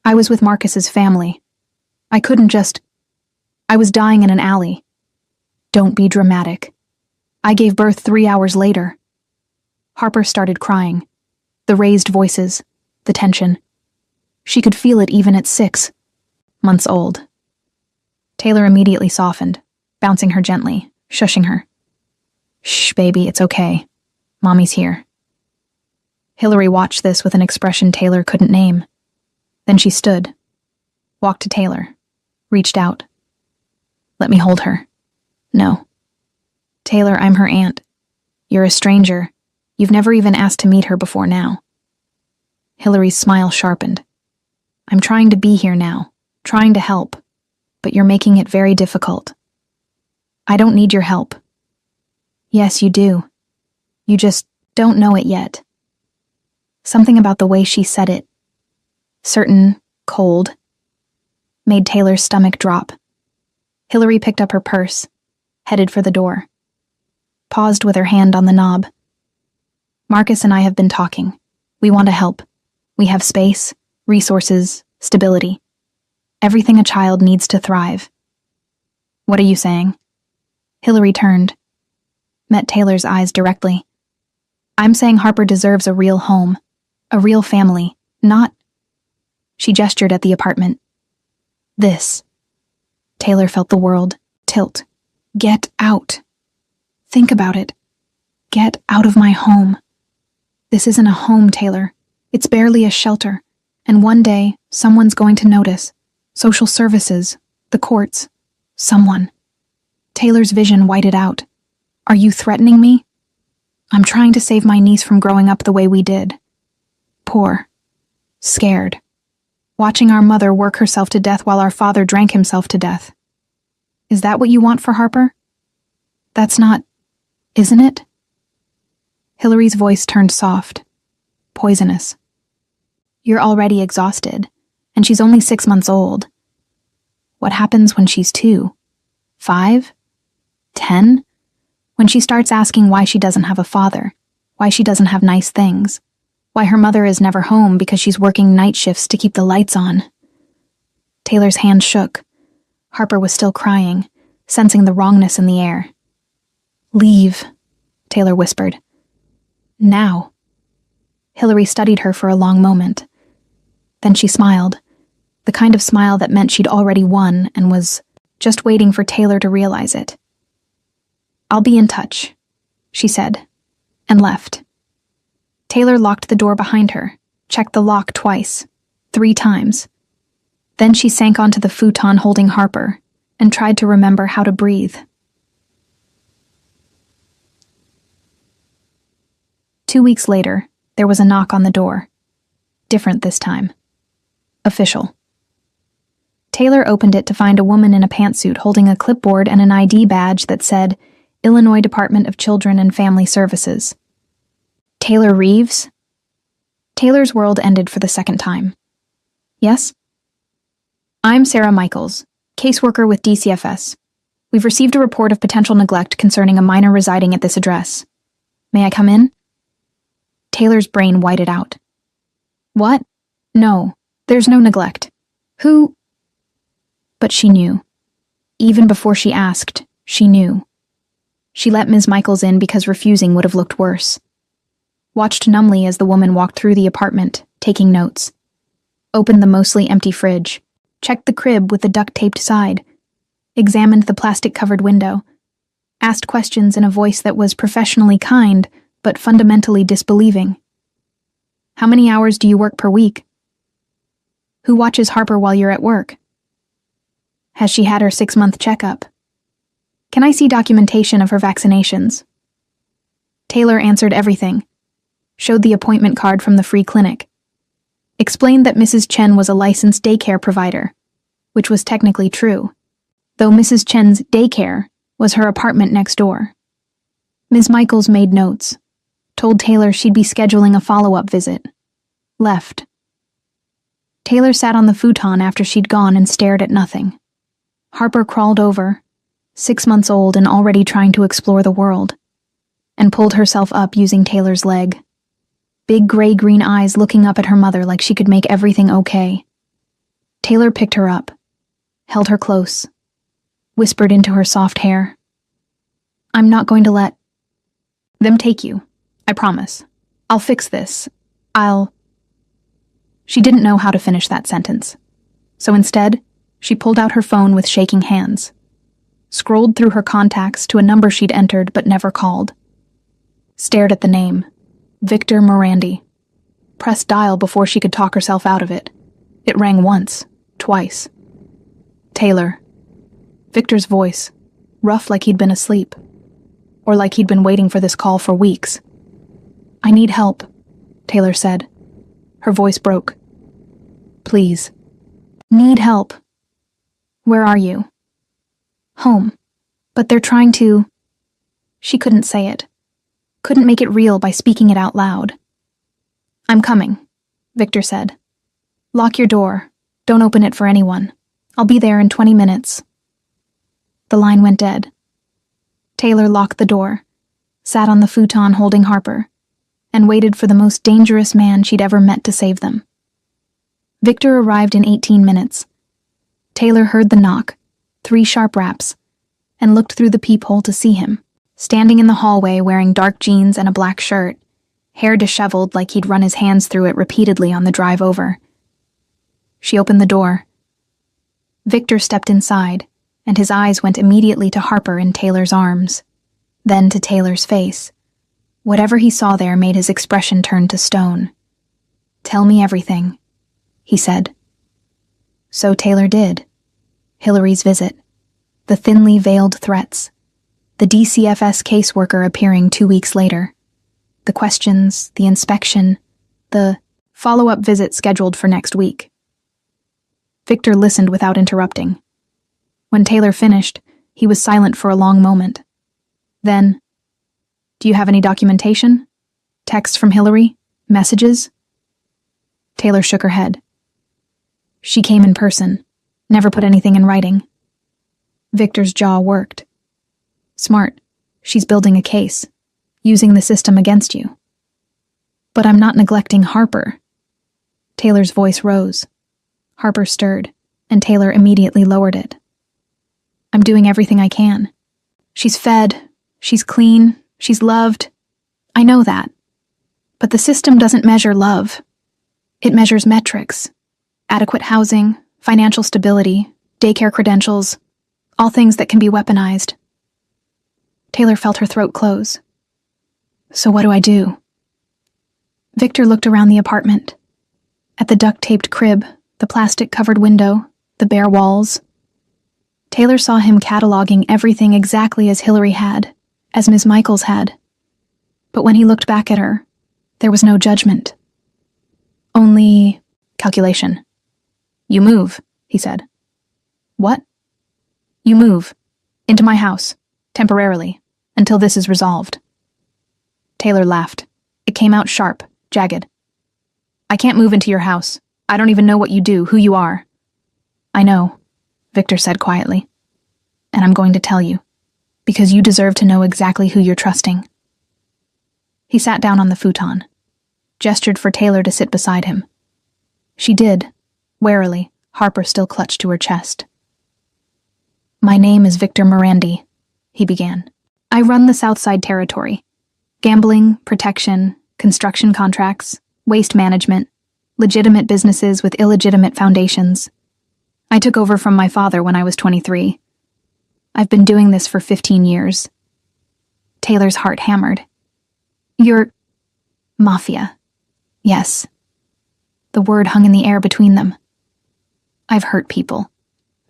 "I was with Marcus's family. I couldn't just... I was dying in an alley." "Don't be dramatic. I gave birth 3 hours later." Harper started crying. The raised voices, the tension. She could feel it even at 6 months old. Taylor immediately softened, bouncing her gently, shushing her. "Shh, baby, it's okay. Mommy's here." Hillary watched this with an expression Taylor couldn't name. Then she stood, walked to Taylor, reached out. "Let me hold her." "No." "Taylor, I'm her aunt. You're a stranger. You've never even asked to meet her before now." Hillary's smile sharpened. "I'm trying to be here now, trying to help, but you're making it very difficult." "I don't need your help." "Yes, you do. You just don't know it yet." Something about the way she said it, certain, cold, made Taylor's stomach drop. Hillary picked up her purse, headed for the door. Paused with her hand on the knob. "Marcus and I have been talking. We want to help. We have space, resources, stability. Everything a child needs to thrive." "What are you saying?" Hillary turned, met Taylor's eyes directly. "I'm saying Harper deserves a real home, a real family, not..." She gestured at the apartment. "This." Taylor felt the world tilt. "Get out. Think about it. Get out of my home. This isn't a home, Taylor. It's barely a shelter. And one day, someone's going to notice. Social services, the courts, someone." Taylor's vision whited out. "Are you threatening me?" "I'm trying to save my niece from growing up the way we did. Poor. Scared. Watching our mother work herself to death while our father drank himself to death. Is that what you want for Harper? That's not... isn't it?" Hillary's voice turned soft, poisonous. "You're already exhausted, and she's only 6 months old. What happens when she's 2, 5, 10? When she starts asking why she doesn't have a father, why she doesn't have nice things, why her mother is never home because she's working night shifts to keep the lights on. Taylor's hand shook. Harper was still crying, sensing the wrongness in the air. "Leave," Taylor whispered. "Now." Hillary studied her for a long moment. Then she smiled, the kind of smile that meant she'd already won and was just waiting for Taylor to realize it. "I'll be in touch," she said, and left. Taylor locked the door behind her, checked the lock twice, 3 times. Then she sank onto the futon holding Harper and tried to remember how to breathe. 2 weeks later, there was a knock on the door. Different this time. Official. Taylor opened it to find a woman in a pantsuit holding a clipboard and an ID badge that said, Illinois Department of Children and Family Services. Taylor Reeves? Taylor's world ended for the second time. Yes? I'm Sarah Michaels, caseworker with DCFS. We've received a report of potential neglect concerning a minor residing at this address. May I come in? Taylor's brain whited out. What? No, there's no neglect. Who? But she knew. Even before she asked, she knew. She let Ms. Michaels in because refusing would have looked worse. Watched numbly as the woman walked through the apartment, taking notes. Opened the mostly empty fridge. Checked the crib with the duct-taped side. Examined the plastic-covered window. Asked questions in a voice that was professionally kind, but fundamentally disbelieving. How many hours do you work per week? Who watches Harper while you're at work? Has she had her 6-month checkup? Can I see documentation of her vaccinations? Taylor answered everything. Showed the appointment card from the free clinic. Explained that Mrs. Chen was a licensed daycare provider, which was technically true, though Mrs. Chen's daycare was her apartment next door. Ms. Michaels made notes, told Taylor she'd be scheduling a follow-up visit. Left. Taylor sat on the futon after she'd gone and stared at nothing. Harper crawled over, 6 months old and already trying to explore the world, and pulled herself up using Taylor's leg. Big gray-green eyes looking up at her mother like she could make everything okay. Taylor picked her up, held her close, whispered into her soft hair. I'm not going to let them take you, I promise. I'll fix this. She didn't know how to finish that sentence. So instead, she pulled out her phone with shaking hands, scrolled through her contacts to a number she'd entered but never called, stared at the name, Victor Morandi, pressed dial before she could talk herself out of it. It rang once, twice. Taylor. Victor's voice, rough like he'd been asleep, or like he'd been waiting for this call for weeks. I need help, Taylor said. Her voice broke. Please. Need help. Where are you? Home. But they're trying to... She couldn't say it. Couldn't make it real by speaking it out loud. I'm coming, Victor said. Lock your door. Don't open it for anyone. I'll be there in 20 minutes. The line went dead. Taylor locked the door, sat on the futon holding Harper, and waited for the most dangerous man she'd ever met to save them. Victor arrived in 18 minutes. Taylor heard the knock, 3 sharp raps, and looked through the peephole to see him, standing in the hallway wearing dark jeans and a black shirt, hair disheveled like he'd run his hands through it repeatedly on the drive over. She opened the door. Victor stepped inside, and his eyes went immediately to Harper in Taylor's arms, then to Taylor's face. Whatever he saw there made his expression turn to stone. Tell me everything, he said. So Taylor did. Hillary's visit, the thinly veiled threats, the DCFS caseworker appearing 2 weeks later, the questions, the inspection, the follow-up visit scheduled for next week. Victor listened without interrupting. When Taylor finished, he was silent for a long moment. Then, do you have any documentation? Texts from Hillary? Messages? Taylor shook her head. She came in person, never put anything in writing. Victor's jaw worked. Smart. She's building a case, using the system against you. But I'm not neglecting Harper. Taylor's voice rose. Harper stirred, and Taylor immediately lowered it. I'm doing everything I can. She's fed, she's clean, she's loved. I know that. But the system doesn't measure love. It measures metrics. Adequate housing, financial stability, daycare credentials, all things that can be weaponized. Taylor felt her throat close. So what do I do? Victor looked around the apartment. At the duct-taped crib, the plastic-covered window, the bare walls. Taylor saw him cataloging everything exactly as Hillary had, as Ms. Michaels had. But when he looked back at her, there was no judgment. Only calculation. You move, he said. What? You move. Into my house. Temporarily. Until this is resolved. Taylor laughed. It came out sharp, jagged. I can't move into your house. I don't even know what you do, who you are. I know, Victor said quietly. And I'm going to tell you. Because you deserve to know exactly who you're trusting. He sat down on the futon. Gestured for Taylor to sit beside him. She did. Warily, Harper still clutched to her chest. My name is Victor Morandi, he began. I run the Southside Territory. Gambling, protection, construction contracts, waste management, legitimate businesses with illegitimate foundations. I took over from my father when I was 23. I've been doing this for 15 years. Taylor's heart hammered. You're... mafia. Yes. The word hung in the air between them. I've hurt people,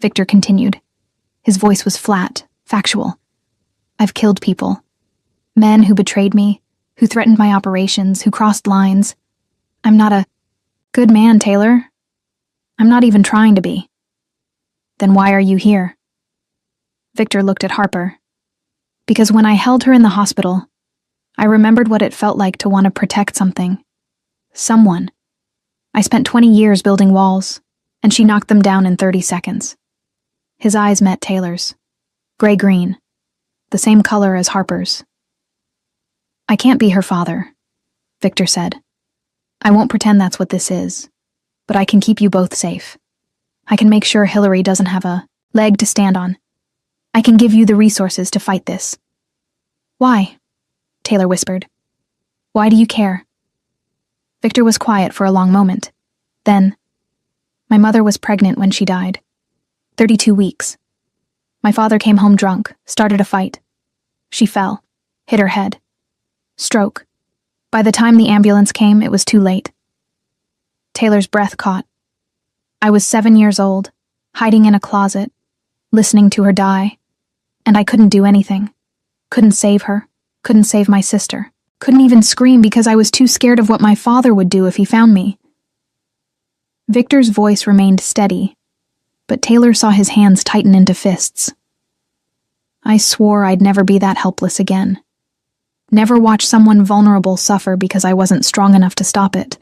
Victor continued. His voice was flat, factual. I've killed people. Men who betrayed me, who threatened my operations, who crossed lines. I'm not a good man, Taylor. I'm not even trying to be. Then why are you here? Victor looked at Harper. Because when I held her in the hospital, I remembered what it felt like to want to protect something. Someone. I spent 20 years building walls, and she knocked them down in 30 seconds. His eyes met Taylor's. Gray-green. The same color as Harper's. I can't be her father, Victor said. I won't pretend that's what this is, but I can keep you both safe. I can make sure Hillary doesn't have a leg to stand on. I can give you the resources to fight this. Why? Taylor whispered. Why do you care? Victor was quiet for a long moment. Then, my mother was pregnant when she died. 32 weeks. My father came home drunk, started a fight. She fell, hit her head. Stroke. By the time the ambulance came, it was too late. Taylor's breath caught. I was 7 years old, hiding in a closet, listening to her die, and I couldn't do anything. Couldn't save her, couldn't save my sister, couldn't even scream because I was too scared of what my father would do if he found me. Victor's voice remained steady, but Taylor saw his hands tighten into fists. I swore I'd never be that helpless again. Never watch someone vulnerable suffer because I wasn't strong enough to stop it.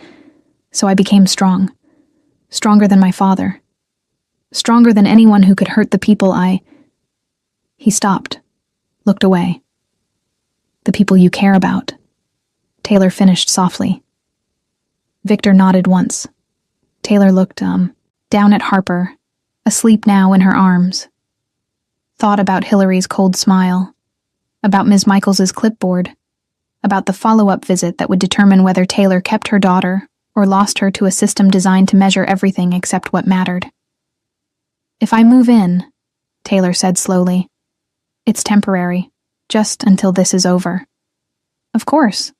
So I became strong. Stronger than my father. Stronger than anyone who could hurt the people I... He stopped, looked away. The people you care about. Taylor finished softly. Victor nodded once. Taylor looked, down at Harper, asleep now in her arms. Thought about Hillary's cold smile, about Ms. Michaels's clipboard, about the follow-up visit that would determine whether Taylor kept her daughter or lost her to a system designed to measure everything except what mattered. If I move in, Taylor said slowly, it's temporary, just until this is over. Of course.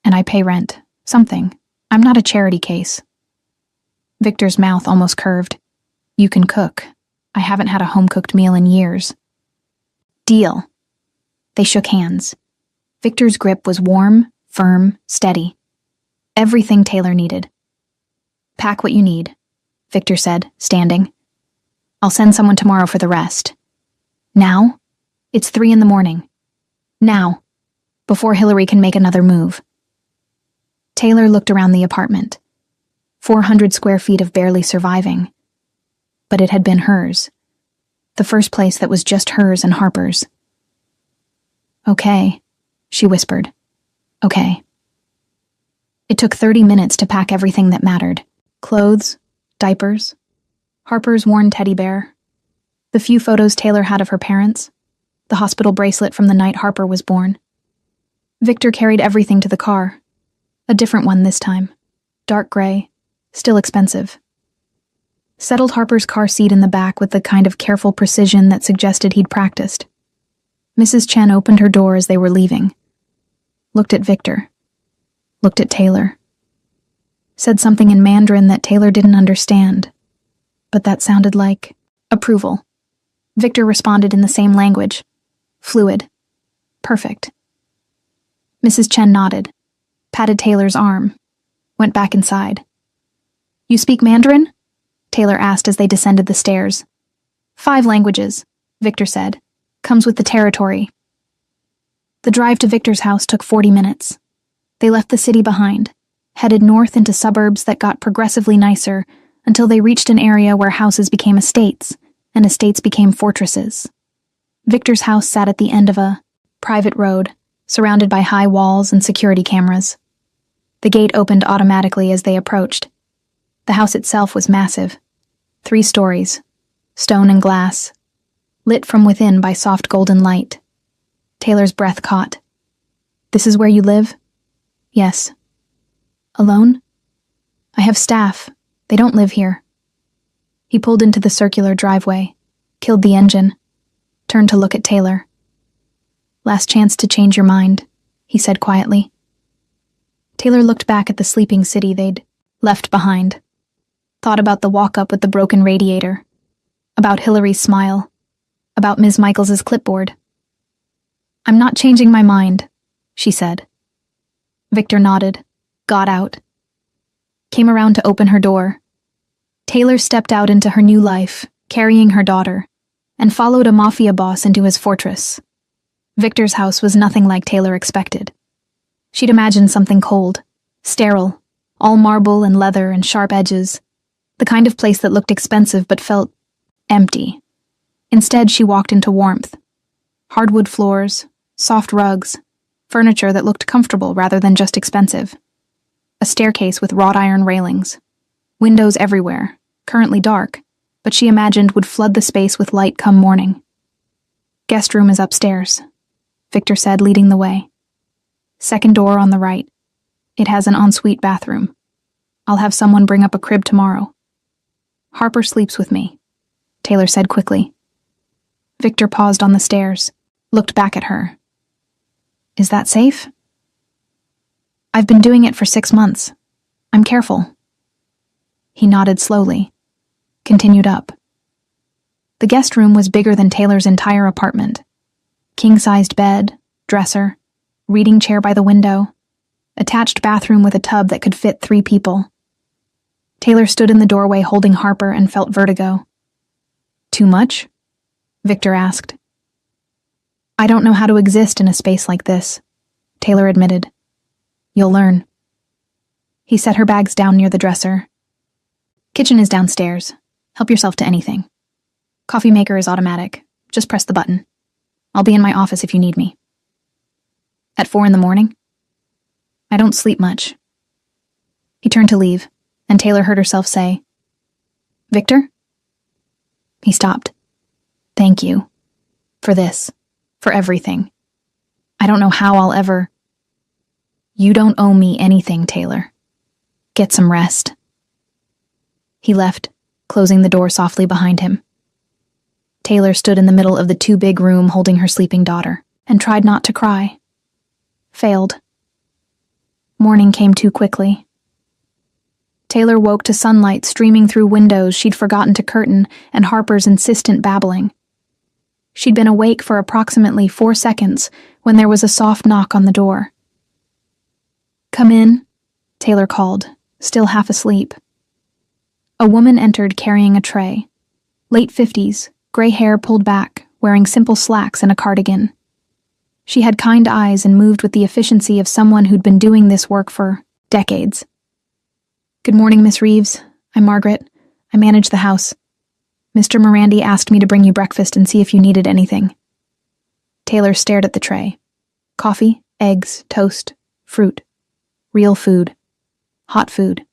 And I pay rent, something. I'm not a charity case. Victor's mouth almost curved. You can cook. I haven't had a home-cooked meal in years. Deal. They shook hands. Victor's grip was warm, firm, steady. Everything Taylor needed. Pack what you need, Victor said, standing. I'll send someone tomorrow for the rest. Now? It's 3 a.m. Now. Before Hillary can make another move. Taylor looked around the apartment. 400 square feet of barely surviving. But it had been hers. The first place that was just hers and Harper's. Okay, she whispered. Okay. It took 30 minutes to pack everything that mattered. Clothes, diapers, Harper's worn teddy bear, the few photos Taylor had of her parents, the hospital bracelet from the night Harper was born. Victor carried everything to the car. A different one this time. Dark gray, still expensive. Settled Harper's car seat in the back with the kind of careful precision that suggested he'd practiced. Mrs. Chen opened her door as they were leaving. Looked at Victor. Looked at Taylor. Said something in Mandarin that Taylor didn't understand, but that sounded like approval. Victor responded in the same language. Fluid. Perfect. Mrs. Chen nodded, patted Taylor's arm, went back inside. You speak Mandarin? Taylor asked as they descended the stairs. 5 languages, Victor said. Comes with the territory. The drive to Victor's house took 40 minutes. They left the city behind, headed north into suburbs that got progressively nicer until they reached an area where houses became estates and estates became fortresses. Victor's house sat at the end of a private road, surrounded by high walls and security cameras. The gate opened automatically as they approached. The house itself was massive. 3 stories, stone and glass, lit from within by soft golden light. Taylor's breath caught. This is where you live? Yes. Alone? I have staff. They don't live here. He pulled into the circular driveway, killed the engine, turned to look at Taylor. Last chance to change your mind, he said quietly. Taylor looked back at the sleeping city they'd left behind, thought about the walk-up with the broken radiator, about Hillary's smile, about Ms. Michaels's clipboard. I'm not changing my mind, she said. Victor nodded, got out, came around to open her door. Taylor stepped out into her new life, carrying her daughter, and followed a mafia boss into his fortress. Victor's house was nothing like Taylor expected. She'd imagined something cold, sterile, all marble and leather and sharp edges, the kind of place that looked expensive but felt empty. Instead, she walked into warmth. Hardwood floors, soft rugs, furniture that looked comfortable rather than just expensive. A staircase with wrought iron railings. Windows everywhere, currently dark, but she imagined would flood the space with light come morning. Guest room is upstairs, Victor said, leading the way. Second door on the right. It has an ensuite bathroom. I'll have someone bring up a crib tomorrow. Harper sleeps with me, Taylor said quickly. Victor paused on the stairs, looked back at her. Is that safe? I've been doing it for 6 months. I'm careful. He nodded slowly, continued up. The guest room was bigger than Taylor's entire apartment. King-sized bed, dresser, reading chair by the window, attached bathroom with a tub that could fit 3 people. Taylor stood in the doorway holding Harper and felt vertigo. Too much? Victor asked. I don't know how to exist in a space like this, Taylor admitted. You'll learn. He set her bags down near the dresser. Kitchen is downstairs. Help yourself to anything. Coffee maker is automatic. Just press the button. I'll be in my office if you need me. At 4 a.m? I don't sleep much. He turned to leave, and Taylor heard herself say, Victor? He stopped. Thank you. For this. For everything. I don't know how I'll ever... You don't owe me anything, Taylor. Get some rest. He left, closing the door softly behind him. Taylor stood in the middle of the too big room holding her sleeping daughter, and tried not to cry. Failed. Morning came too quickly. Taylor woke to sunlight streaming through windows she'd forgotten to curtain and Harper's insistent babbling. She'd been awake for approximately 4 seconds when there was a soft knock on the door. Come in, Taylor called, still half asleep. A woman entered carrying a tray. Late 50s, gray hair pulled back, wearing simple slacks and a cardigan. She had kind eyes and moved with the efficiency of someone who'd been doing this work for decades. Good morning, Miss Reeves. I'm Margaret. I manage the house. Mr. Morandi asked me to bring you breakfast and see if you needed anything. Taylor stared at the tray, Coffee, eggs, toast, fruit. Real food. Hot food.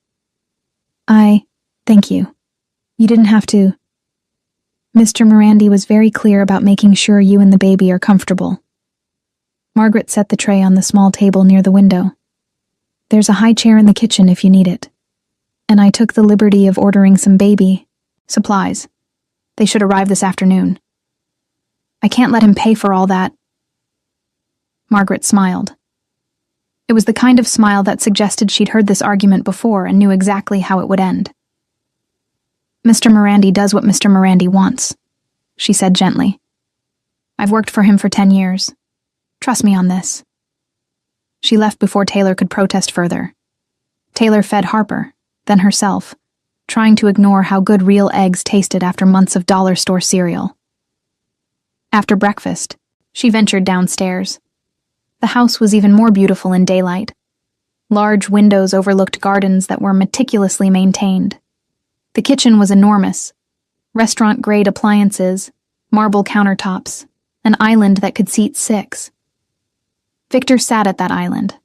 Thank you. You didn't have to. Mr. Morandi was very clear about making sure you and the baby are comfortable. Margaret set the tray on the small table near the window. There's a high chair in the kitchen if you need it. And I took the liberty of ordering some baby supplies. They should arrive this afternoon. I can't let him pay for all that. Margaret smiled. It was the kind of smile that suggested she'd heard this argument before and knew exactly how it would end. Mr. Morandi does what Mr. Morandi wants, she said gently. I've worked for him for 10 years. Trust me on this. She left before Taylor could protest further. Taylor fed Harper, then herself, trying to ignore how good real eggs tasted after months of dollar store cereal. After breakfast, she ventured downstairs. The house was even more beautiful in daylight. Large windows overlooked gardens that were meticulously maintained. The kitchen was enormous. Restaurant-grade appliances, marble countertops, an island that could seat 6. Victor sat at that island,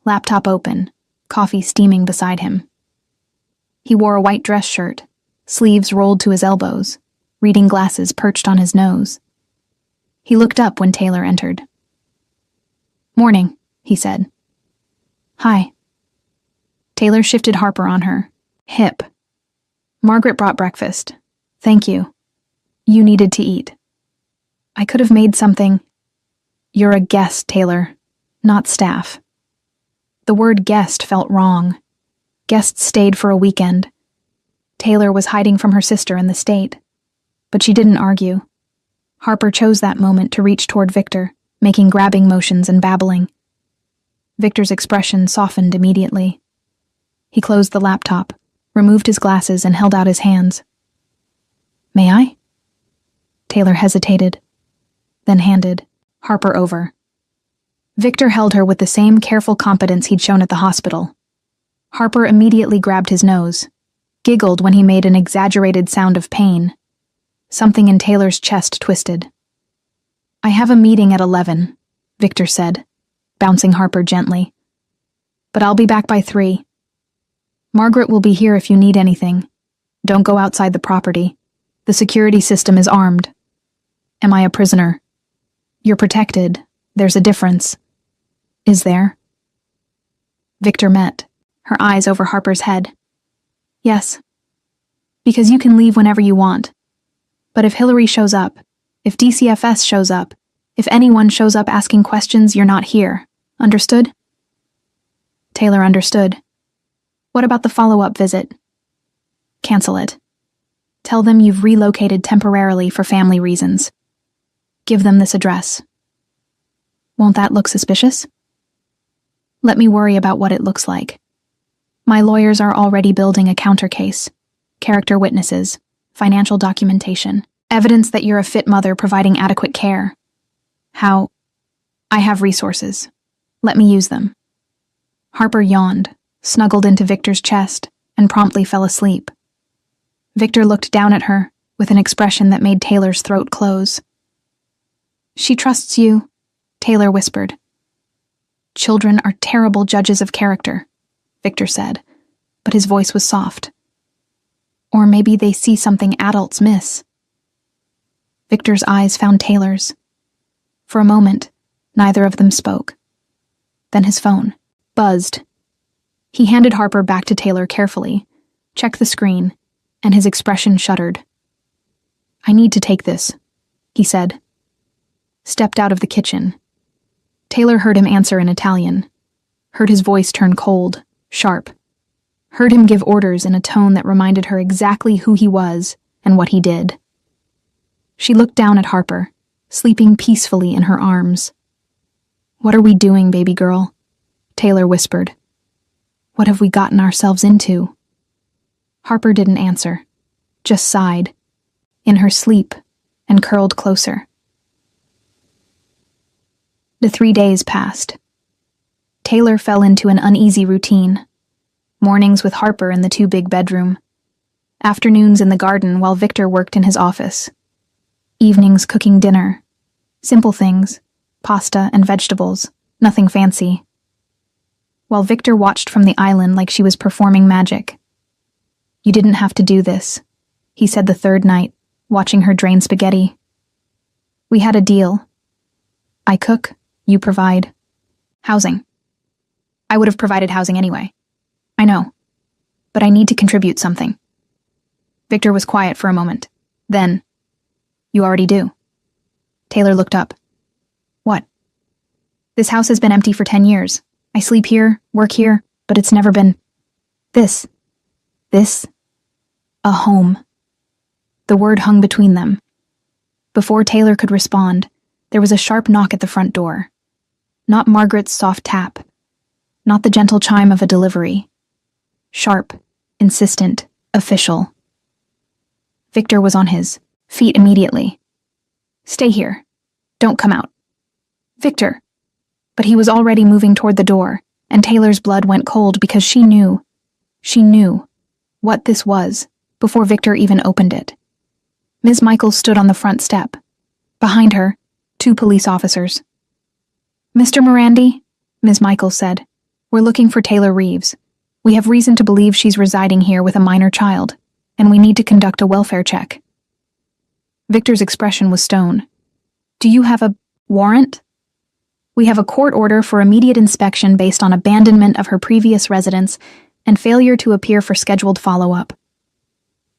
laptop open, coffee steaming beside him. He wore a white dress shirt, sleeves rolled to his elbows, reading glasses perched on his nose. He looked up when Taylor entered. Morning, he said. Hi. Taylor shifted Harper on her, hip. Margaret brought breakfast. Thank you. You needed to eat. I could have made something. You're a guest, Taylor, not staff. The word guest felt wrong. Guests stayed for a weekend. Taylor was hiding from her sister in the state. But she didn't argue. Harper chose that moment to reach toward Victor, making grabbing motions and babbling. Victor's expression softened immediately. He closed the laptop, removed his glasses, and held out his hands. May I? Taylor hesitated, then handed Harper over. Victor held her with the same careful competence he'd shown at the hospital. Harper immediately grabbed his nose, giggled when he made an exaggerated sound of pain. Something in Taylor's chest twisted. I have a meeting at 11, Victor said, bouncing Harper gently. But I'll be back by 3. Margaret will be here if you need anything. Don't go outside the property. The security system is armed. Am I a prisoner? You're protected. There's a difference. Is there? Victor met, her eyes over Harper's head. Yes. Because you can leave whenever you want. But if Hillary shows up, if DCFS shows up, if anyone shows up asking questions, you're not here. Understood? Taylor understood. What about the follow-up visit? Cancel it. Tell them you've relocated temporarily for family reasons. Give them this address. Won't that look suspicious? Let me worry about what it looks like. My lawyers are already building a counter case. Character witnesses, financial documentation, evidence that you're a fit mother providing adequate care. How? I have resources. Let me use them. Harper yawned, snuggled into Victor's chest, and promptly fell asleep. Victor looked down at her with an expression that made Taylor's throat close. She trusts you, Taylor whispered. Children are terrible judges of character, Victor said, but his voice was soft. Or maybe they see something adults miss. Victor's eyes found Taylor's. For a moment, neither of them spoke. Then his phone buzzed. He handed Harper back to Taylor carefully, checked the screen, and his expression shuddered. I need to take this, he said. Stepped out of the kitchen. Taylor heard him answer in Italian, heard his voice turn cold, sharp, heard him give orders in a tone that reminded her exactly who he was and what he did. She looked down at Harper, sleeping peacefully in her arms. What are we doing, baby girl? Taylor whispered. What have we gotten ourselves into? Harper didn't answer, just sighed, in her sleep, and curled closer. The 3 days passed. Taylor fell into an uneasy routine. Mornings with Harper in the 2-big bedroom. Afternoons in the garden while Victor worked in his office. Evenings cooking dinner. Simple things, pasta and vegetables, Nothing fancy. While Victor watched from the island like she was performing magic. You didn't have to do this, he said the third night, watching her drain spaghetti. We had a deal. I cook, you provide. Housing. I would have provided housing anyway. I know. But I need to contribute something. Victor was quiet for a moment. Then, you already do. Taylor looked up. What? This house has been empty for 10 years. I sleep here, work here, but it's never been this. A home. The word hung between them. Before Taylor could respond, there was a sharp knock at the front door. Not Margaret's soft tap. Not the gentle chime of a delivery. Sharp, insistent, official. Victor was on his feet immediately. Stay here. Don't come out. Victor. But he was already moving toward the door, and Taylor's blood went cold because she knew what this was before Victor even opened it. Ms. Michaels stood on the front step. Behind her, 2 police officers. Mr. Morandi, Ms. Michaels said, we're looking for Taylor Reeves. We have reason to believe she's residing here with a minor child, and we need to conduct a welfare check. Victor's expression was stone. Do you have a warrant? We have a court order for immediate inspection based on abandonment of her previous residence and failure to appear for scheduled follow-up.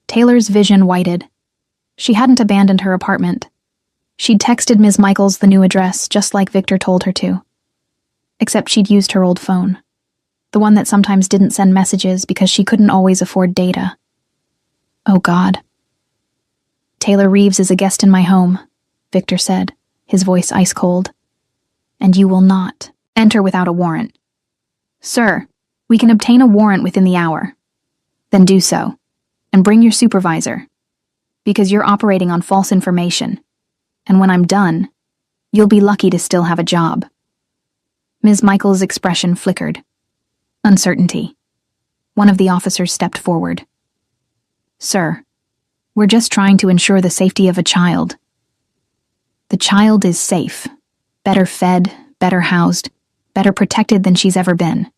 Taylor's vision whited. She hadn't abandoned her apartment. She'd texted Ms. Michaels the new address just like Victor told her to. Except she'd used her old phone. The one that sometimes didn't send messages because she couldn't always afford data. Oh God. Taylor Reeves is a guest in my home, Victor said, his voice ice cold. And you will not enter without a warrant. Sir, we can obtain a warrant within the hour. Then do so, and bring your supervisor, because you're operating on false information, and when I'm done, you'll be lucky to still have a job. Ms. Michaels' expression flickered. Uncertainty. One of the officers stepped forward. Sir, we're just trying to ensure the safety of a child. The child is safe. Better fed, better housed, better protected than she's ever been.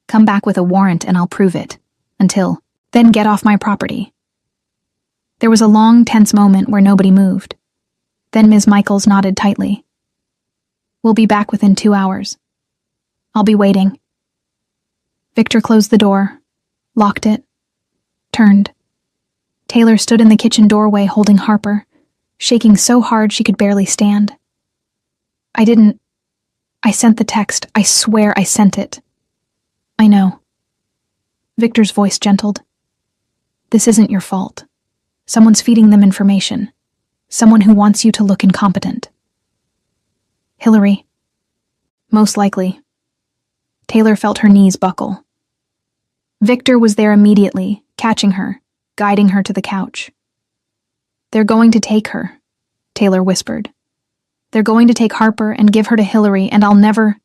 Come back with a warrant and I'll prove it. Until, then get off my property. There was a long, tense moment where nobody moved. Then Ms. Michaels nodded tightly. We'll be back within 2 hours. I'll be waiting. Victor closed the door, locked it, turned. Taylor stood in the kitchen doorway holding Harper, shaking so hard she could barely stand. I sent the text. I swear I sent it. I know. Victor's voice gentled. This isn't your fault. Someone's feeding them information. Someone who wants you to look incompetent. Hillary. Most likely. Taylor felt her knees buckle. Victor was there immediately, catching her, guiding her to the couch. They're going to take her, Taylor whispered. They're going to take Harper and give her to Hillary, and I'll never...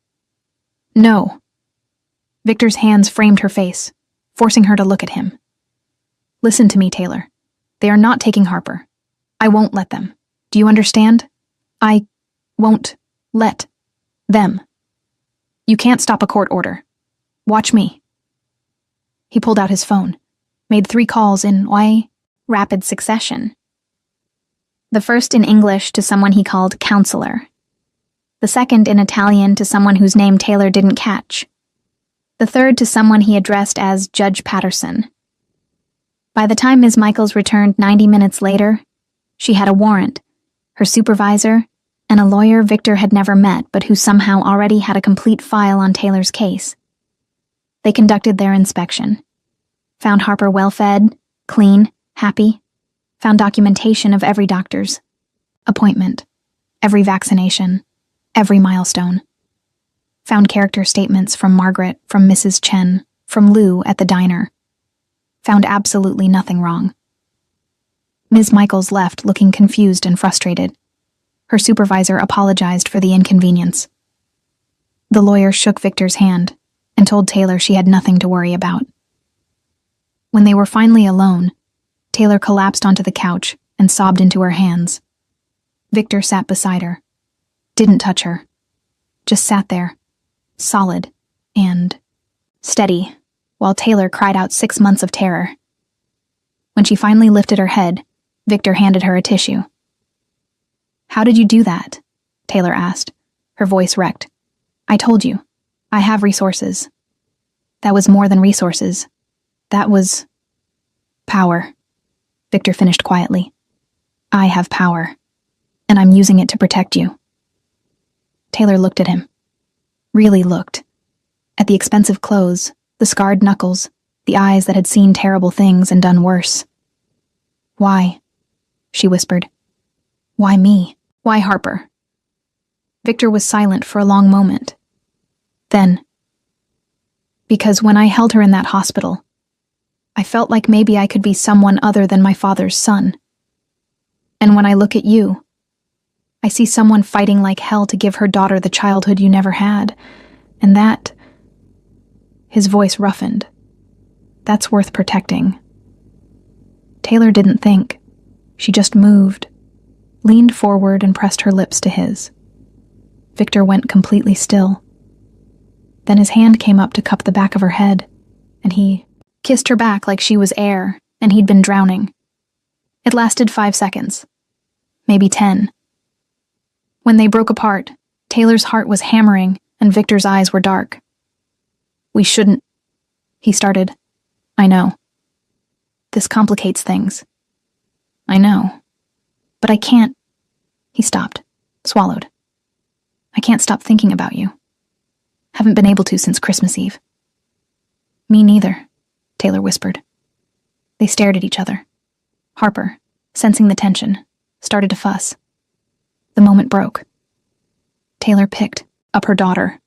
No. Victor's hands framed her face, forcing her to look at him. Listen to me, Taylor. They are not taking Harper. I won't let them. Do you understand? I won't let them. You can't stop a court order. Watch me. He pulled out his phone, made 3 calls in rapid succession. The first in English to someone he called counselor. The second in Italian to someone whose name Taylor didn't catch. The third to someone he addressed as Judge Patterson. By the time Ms. Michaels returned 90 minutes later, she had a warrant, her supervisor, and a lawyer Victor had never met but who somehow already had a complete file on Taylor's case. They conducted their inspection. Found Harper well-fed, clean, happy. Found documentation of every doctor's appointment, every vaccination, every milestone. Found character statements from Margaret, from Mrs. Chen, from Lou at the diner. Found absolutely nothing wrong. Ms. Michaels left looking confused and frustrated. Her supervisor apologized for the inconvenience. The lawyer shook Victor's hand and told Taylor she had nothing to worry about. When they were finally alone, Taylor collapsed onto the couch and sobbed into her hands. Victor sat beside her. Didn't touch her. Just sat there, solid, and steady, while Taylor cried out 6 months of terror. When she finally lifted her head, Victor handed her a tissue. "How did you do that?" Taylor asked, her voice wrecked. "I told you. I have resources." "That was more than resources. That was power," Victor finished quietly. "I have power, and I'm using it to protect you." Taylor looked at him. Really looked. At the expensive clothes, the scarred knuckles, the eyes that had seen terrible things and done worse. "Why?" she whispered. "Why me? Why Harper?" Victor was silent for a long moment. Then, "Because when I held her in that hospital, I felt like maybe I could be someone other than my father's son. And when I look at you, I see someone fighting like hell to give her daughter the childhood you never had, and that..." His voice roughened. "That's worth protecting." Taylor didn't think. She just moved, leaned forward and pressed her lips to his. Victor went completely still. Then his hand came up to cup the back of her head, and he kissed her back like she was air and he'd been drowning. It lasted 5 seconds, maybe 10. When they broke apart, Taylor's heart was hammering and Victor's eyes were dark. "We shouldn't," he started. "I know. This complicates things. I know. But I can't..." He stopped, swallowed. "I can't stop thinking about you. Haven't been able to since Christmas Eve." "Me neither," Taylor whispered. They stared at each other. Harper, sensing the tension, started to fuss. The moment broke. Taylor picked up her daughter.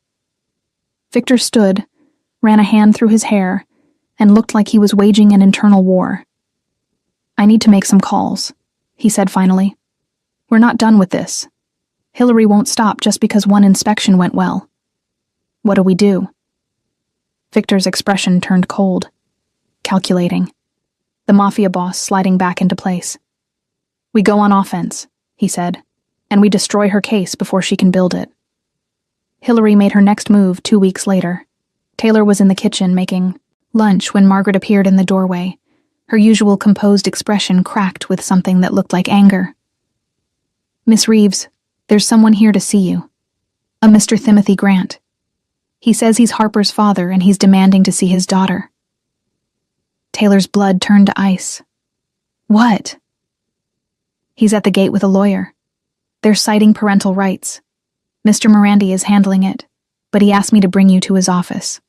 Victor stood, ran a hand through his hair, and looked like he was waging an internal war. "I need to make some calls," he said finally. "We're not done with this. Hillary won't stop just because one inspection went well. What do we do?" Victor's expression turned cold, calculating, the mafia boss sliding back into place. "We go on offense," he said, "and we destroy her case before she can build it." Hillary made her next move 2 weeks later. Taylor was in the kitchen making lunch when Margaret appeared in the doorway, her usual composed expression cracked with something that looked like anger. "Miss Reeves, there's someone here to see you. A Mr. Timothy Grant. He says he's Harper's father and he's demanding to see his daughter." Taylor's blood turned to ice. "What?" "He's at the gate with a lawyer. They're citing parental rights. Mr. Morandi is handling it, but he asked me to bring you to his office."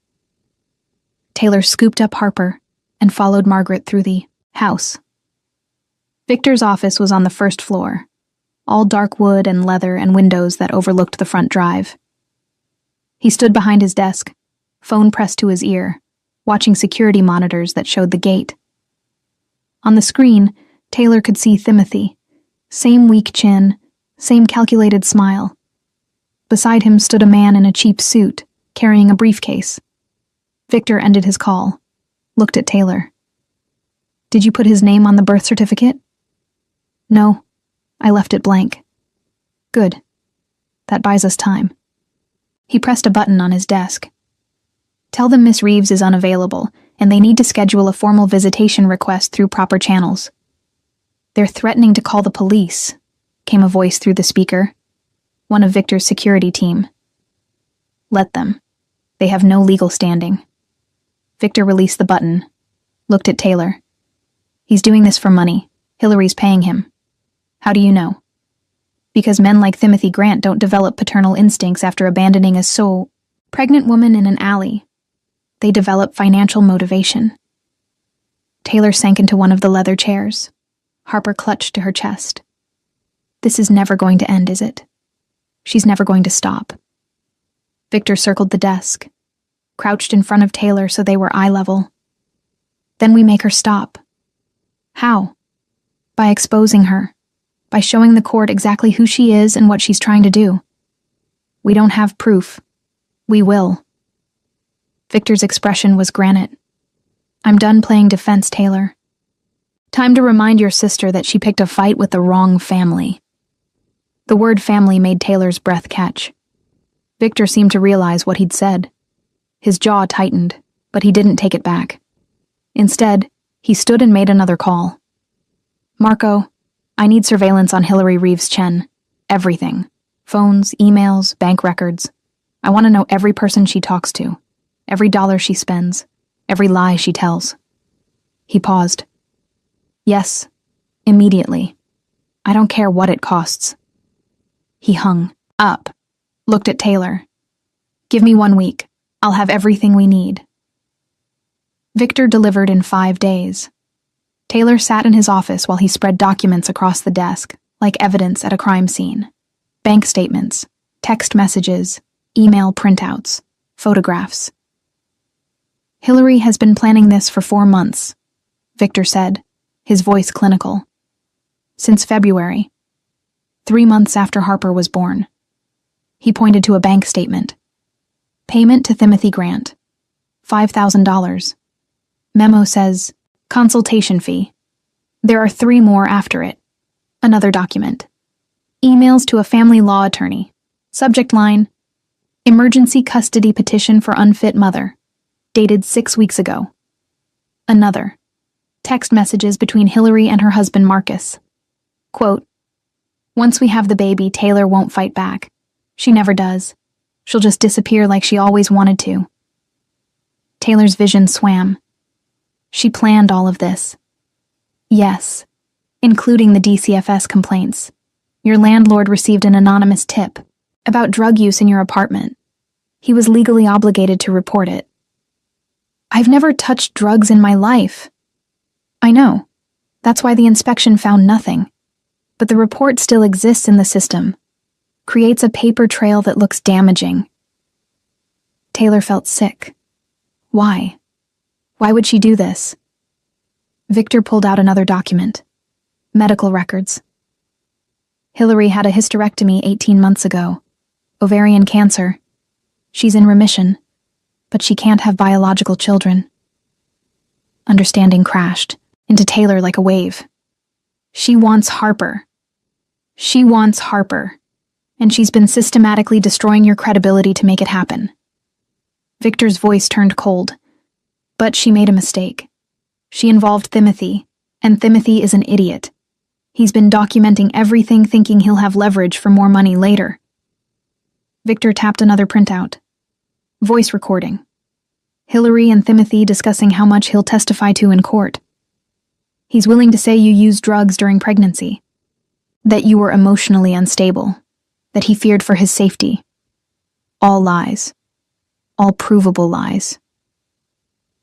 Taylor scooped up Harper and followed Margaret through the house. Victor's office was on the first floor, all dark wood and leather and windows that overlooked the front drive. He stood behind his desk, phone pressed to his ear, watching security monitors that showed the gate. On the screen, Taylor could see Timothy, same weak chin, same calculated smile. Beside him stood a man in a cheap suit, carrying a briefcase. Victor ended his call, looked at Taylor. "Did you put his name on the birth certificate?" "No, I left it blank." "Good. That buys us time." He pressed a button on his desk. "Tell them Miss Reeves is unavailable, and they need to schedule a formal visitation request through proper channels." "They're threatening to call the police," came a voice through the speaker. One of Victor's security team. "Let them. They have no legal standing." Victor released the button, looked at Taylor. "He's doing this for money. Hillary's paying him." "How do you know?" "Because men like Timothy Grant don't develop paternal instincts after abandoning a pregnant woman in an alley. They develop financial motivation." Taylor sank into one of the leather chairs. Harper clutched to her chest. "This is never going to end, is it? She's never going to stop." Victor circled the desk, crouched in front of Taylor so they were eye level. "Then we make her stop." "How?" "By exposing her. By showing the court exactly who she is and what she's trying to do." "We don't have proof. We will." Victor's expression was granite. "I'm done playing defense, Taylor. Time to remind your sister that she picked a fight with the wrong family." The word family made Taylor's breath catch. Victor seemed to realize what he'd said. His jaw tightened, but he didn't take it back. Instead, he stood and made another call. "Marco, I need surveillance on Hillary Reeves Chen. Everything. Phones, emails, bank records. I want to know every person she talks to, every dollar she spends, every lie she tells." He paused. "Yes, immediately. I don't care what it costs." He hung up, looked at Taylor. "Give me 1 week. I'll have everything we need." Victor delivered in 5 days. Taylor sat in his office while he spread documents across the desk, like evidence at a crime scene. Bank statements, text messages, email printouts, photographs. "Hillary has been planning this for 4 months," Victor said, his voice clinical. "Since February. 3 months after Harper was born." He pointed to a bank statement. "Payment to Timothy Grant. $5,000. Memo says, consultation fee. There are 3 more after it." Another document. "Emails to a family law attorney. Subject line, emergency custody petition for unfit mother. Dated 6 weeks ago." Another. Text messages between Hillary and her husband Marcus. Quote, "Once we have the baby, Taylor won't fight back. She never does. She'll just disappear like she always wanted to." Taylor's vision swam. She planned all of this. Yes, including the DCFS complaints. Your landlord received an anonymous tip about drug use in your apartment. He was legally obligated to report it. "I've never touched drugs in my life." "I know. That's why the inspection found nothing. But the report still exists in the system. Creates a paper trail that looks damaging." Taylor felt sick. Why? Why would she do this? Victor pulled out another document. Medical records. Hillary had a hysterectomy 18 months ago. Ovarian cancer. She's in remission, but she can't have biological children. Understanding crashed into Taylor like a wave. She wants Harper. She wants Harper. And she's been systematically destroying your credibility to make it happen. Victor's voice turned cold. But she made a mistake. She involved Timothy, and Timothy is an idiot. He's been documenting everything thinking he'll have leverage for more money later. Victor tapped another printout. Voice recording. Hillary and Timothy discussing how much he'll testify to in court. He's willing to say you used drugs during pregnancy. That you were emotionally unstable. That he feared for his safety. All lies. All provable lies.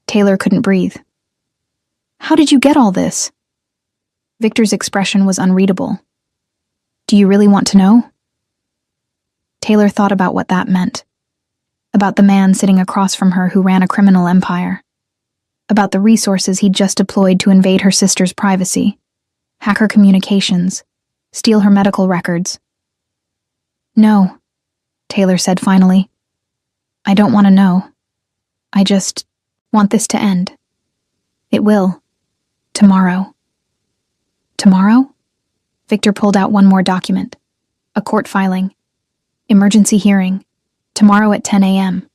Taylor couldn't breathe. "How did you get all this?" Victor's expression was unreadable. "Do you really want to know?" Taylor thought about what that meant. About the man sitting across from her who ran a criminal empire. About the resources he'd just deployed to invade her sister's privacy, hack her communications, steal her medical records. "No," Taylor said finally. "I don't want to know. I just want this to end. It will. Tomorrow." "Tomorrow?" Victor pulled out one more document. A court filing. Emergency hearing. Tomorrow at 10 a.m.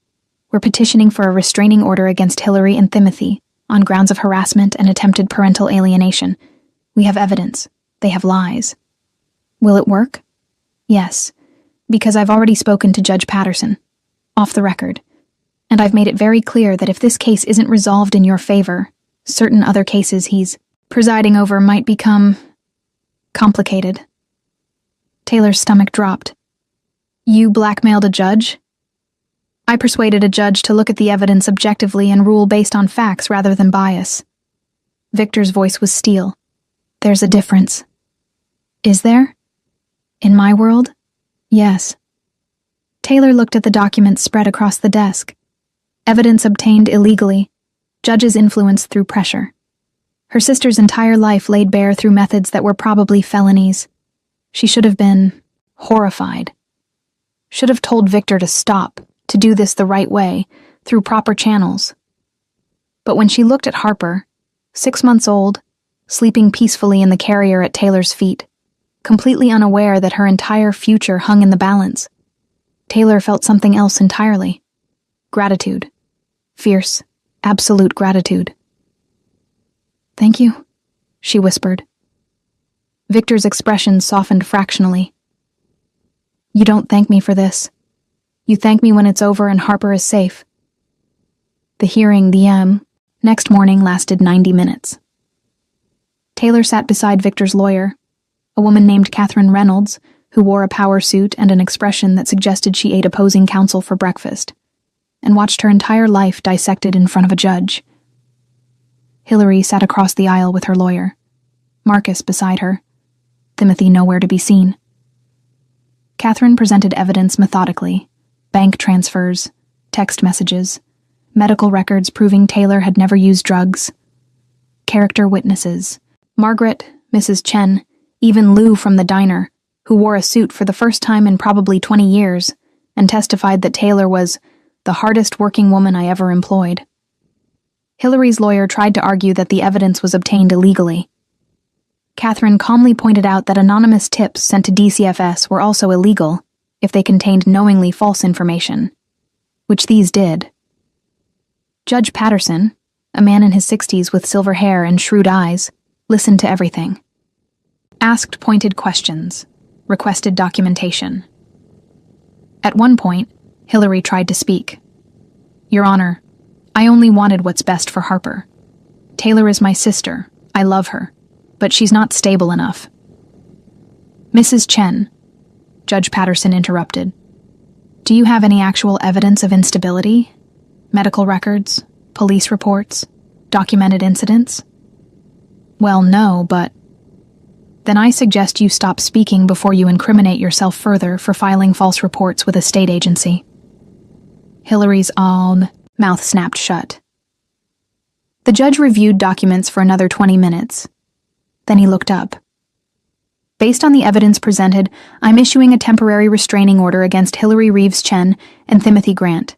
We're petitioning for a restraining order against Hillary and Timothy on grounds of harassment and attempted parental alienation. We have evidence. They have lies. Will it work? Yes, because I've already spoken to Judge Patterson. Off the record. And I've made it very clear that if this case isn't resolved in your favor, certain other cases he's presiding over might become complicated. Taylor's stomach dropped. "You blackmailed a judge?" "I persuaded a judge to look at the evidence objectively and rule based on facts rather than bias." Victor's voice was steel. "There's a difference." "Is there?" "In my world? Yes." Taylor looked at the documents spread across the desk. Evidence obtained illegally. Judges influenced through pressure. Her sister's entire life laid bare through methods that were probably felonies. She should have been horrified. Should have told Victor to stop, to do this the right way, through proper channels. But when she looked at Harper, 6 months old, sleeping peacefully in the carrier at Taylor's feet, completely unaware that her entire future hung in the balance, Taylor felt something else entirely. Gratitude. Fierce, absolute gratitude. "Thank you," she whispered. Victor's expression softened fractionally. "You don't thank me for this. You thank me when it's over and Harper is safe." The hearing, next morning lasted 90 minutes. Taylor sat beside Victor's lawyer, a woman named Catherine Reynolds, who wore a power suit and an expression that suggested she ate opposing counsel for breakfast, and watched her entire life dissected in front of a judge. Hillary sat across the aisle with her lawyer, Marcus beside her, Timothy nowhere to be seen. Catherine presented evidence methodically: bank transfers, text messages, medical records proving Taylor had never used drugs, character witnesses, Margaret, Mrs. Chen, even Lou from the diner, who wore a suit for the first time in probably 20 years and testified that Taylor was the hardest working woman I ever employed. Hillary's lawyer tried to argue that the evidence was obtained illegally. Catherine calmly pointed out that anonymous tips sent to DCFS were also illegal if they contained knowingly false information, which these did. Judge Patterson, a man in his 60s with silver hair and shrewd eyes, listened to everything. Asked pointed questions, requested documentation. At one point, Hillary tried to speak. "Your Honor, I only wanted what's best for Harper. Taylor is my sister. I love her. But she's not stable enough." "Mrs. Chen," Judge Patterson interrupted, "do you have any actual evidence of instability? Medical records, police reports, documented incidents?" "Well, no, but..." "Then I suggest you stop speaking before you incriminate yourself further for filing false reports with a state agency." Hillary's mouth snapped shut. The judge reviewed documents for another 20 minutes. Then he looked up. "Based on the evidence presented, I'm issuing a temporary restraining order against Hillary Reeves Chen and Timothy Grant.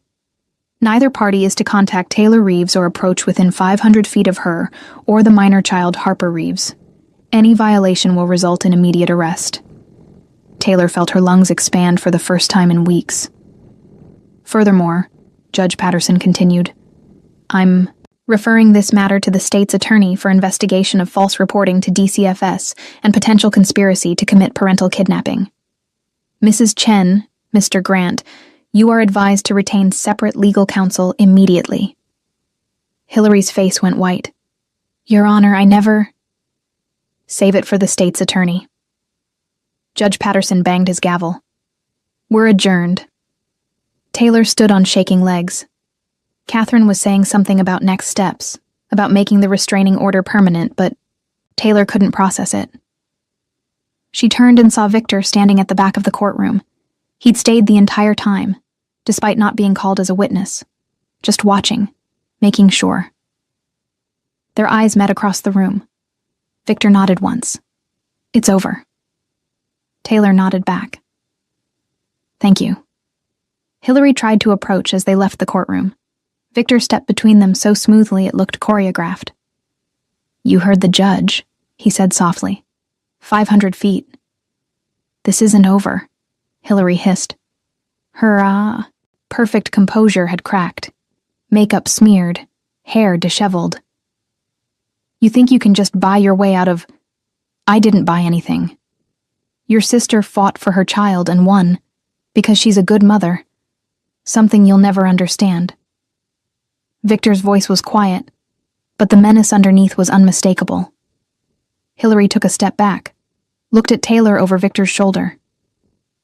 Neither party is to contact Taylor Reeves or approach within 500 feet of her or the minor child Harper Reeves. Any violation will result in immediate arrest." Taylor felt her lungs expand for the first time in weeks. "Furthermore," Judge Patterson continued, "I'm referring this matter to the state's attorney for investigation of false reporting to DCFS and potential conspiracy to commit parental kidnapping. Mrs. Chen, Mr. Grant, you are advised to retain separate legal counsel immediately." Hillary's face went white. "Your Honor, I never..." "Save it for the state's attorney." Judge Patterson banged his gavel. "We're adjourned." Taylor stood on shaking legs. Catherine was saying something about next steps, about making the restraining order permanent, but Taylor couldn't process it. She turned and saw Victor standing at the back of the courtroom. He'd stayed the entire time, despite not being called as a witness, just watching, making sure. Their eyes met across the room. Victor nodded once. "It's over." Taylor nodded back. "Thank you." Hillary tried to approach as they left the courtroom. Victor stepped between them so smoothly it looked choreographed. "You heard the judge," he said softly. 500 feet. "This isn't over," Hillary hissed. Her, perfect composure had cracked. Makeup smeared, hair disheveled. "You think you can just buy your way out of..." "I didn't buy anything. Your sister fought for her child and won, because she's a good mother. Something you'll never understand." Victor's voice was quiet, but the menace underneath was unmistakable. Hillary took a step back, looked at Taylor over Victor's shoulder.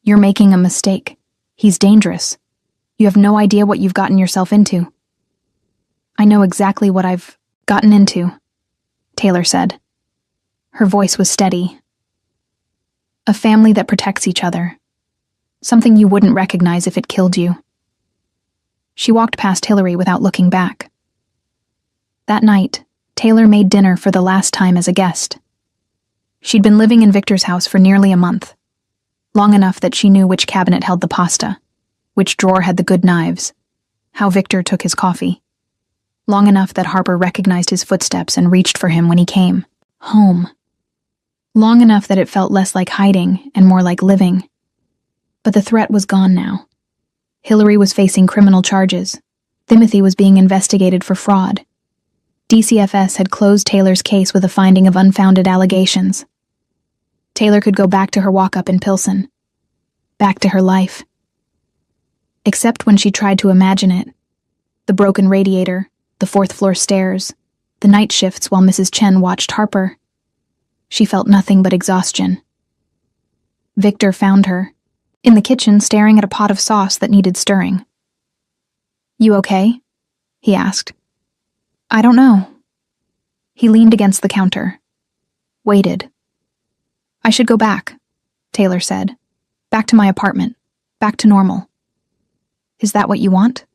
"You're making a mistake. He's dangerous. You have no idea what you've gotten yourself into." "I know exactly what I've gotten into," Taylor said. Her voice was steady. "A family that protects each other. Something you wouldn't recognize if it killed you." She walked past Hillary without looking back. That night, Taylor made dinner for the last time as a guest. She'd been living in Victor's house for nearly a month, long enough that she knew which cabinet held the pasta, which drawer had the good knives, how Victor took his coffee, long enough that Harper recognized his footsteps and reached for him when he came home, long enough that it felt less like hiding and more like living. But the threat was gone now. Hillary was facing criminal charges. Timothy was being investigated for fraud. DCFS had closed Taylor's case with a finding of unfounded allegations. Taylor could go back to her walk-up in Pilsen. Back to her life. Except when she tried to imagine it. The broken radiator, the fourth-floor stairs, the night shifts while Mrs. Chen watched Harper. She felt nothing but exhaustion. Victor found her, in the kitchen staring at a pot of sauce that needed stirring. "You okay?" he asked. "I don't know." He leaned against the counter. Waited. "I should go back," Taylor said. "Back to my apartment. Back to normal." "Is that what you want?"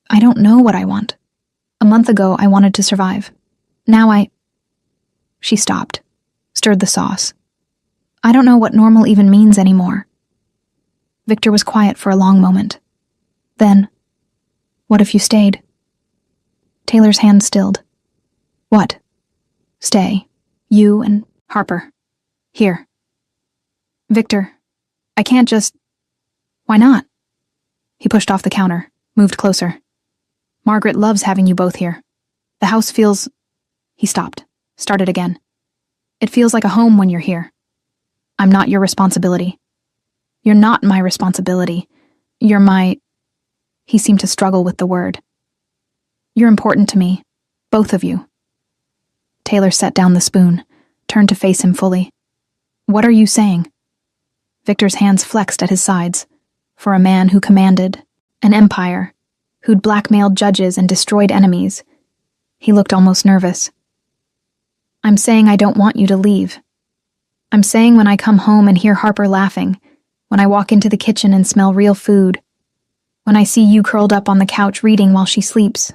"I don't know what I want. A month ago, I wanted to survive. Now She stopped, stirred the sauce. "I don't know what normal even means anymore." Victor was quiet for a long moment. Then, "What if you stayed?" Taylor's hand stilled. "What?" "Stay. You and Harper. Here." "Victor, I can't just..." "Why not?" He pushed off the counter, moved closer. "Margaret loves having you both here. The house feels..." He stopped, started again. "It feels like a home when you're here. I'm not your responsibility. You're not my responsibility. You're my..." He seemed to struggle with the word. "You're important to me. Both of you." Taylor set down the spoon, turned to face him fully. "What are you saying?" Victor's hands flexed at his sides. For a man who commanded an empire, who'd blackmailed judges and destroyed enemies, he looked almost nervous. "I'm saying I don't want you to leave. I'm saying when I come home and hear Harper laughing, when I walk into the kitchen and smell real food, when I see you curled up on the couch reading while she sleeps,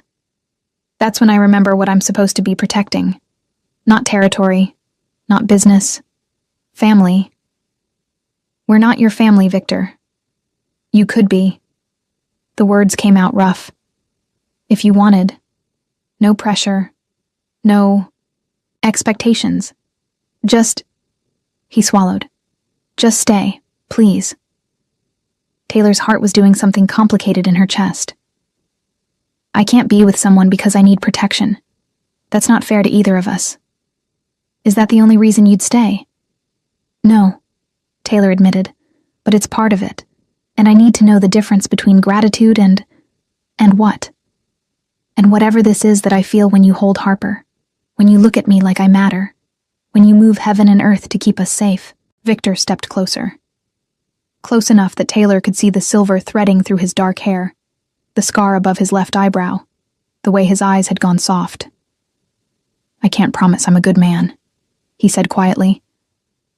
that's when I remember what I'm supposed to be protecting. Not territory, not business, family. We're not your family, Victor. You could be." The words came out rough. "If you wanted. No pressure. No expectations. Just..." He swallowed. "Just stay, please." Taylor's heart was doing something complicated in her chest. "I can't be with someone because I need protection. That's not fair to either of us." "Is that the only reason you'd stay?" "No," Taylor admitted, "but it's part of it. And I need to know the difference between gratitude and what? And whatever this is that I feel when you hold Harper, when you look at me like I matter, when you move heaven and earth to keep us safe." Victor stepped closer. Close enough that Taylor could see the silver threading through his dark hair, the scar above his left eyebrow, the way his eyes had gone soft. "I can't promise I'm a good man," he said quietly.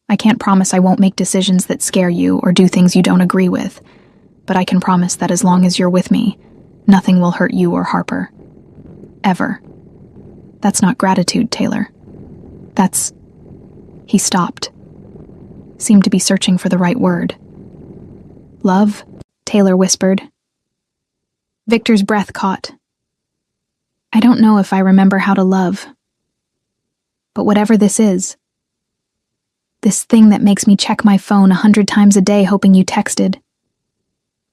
"I can't promise I won't make decisions that scare you or do things you don't agree with, but I can promise that as long as you're with me, nothing will hurt you or Harper. Ever. That's not gratitude, Taylor. That's..." He stopped. Seemed to be searching for the right word. "Love?" Taylor whispered. Victor's breath caught. "I don't know if I remember how to love. But whatever this is, this thing that makes me check my phone 100 times a day hoping you texted,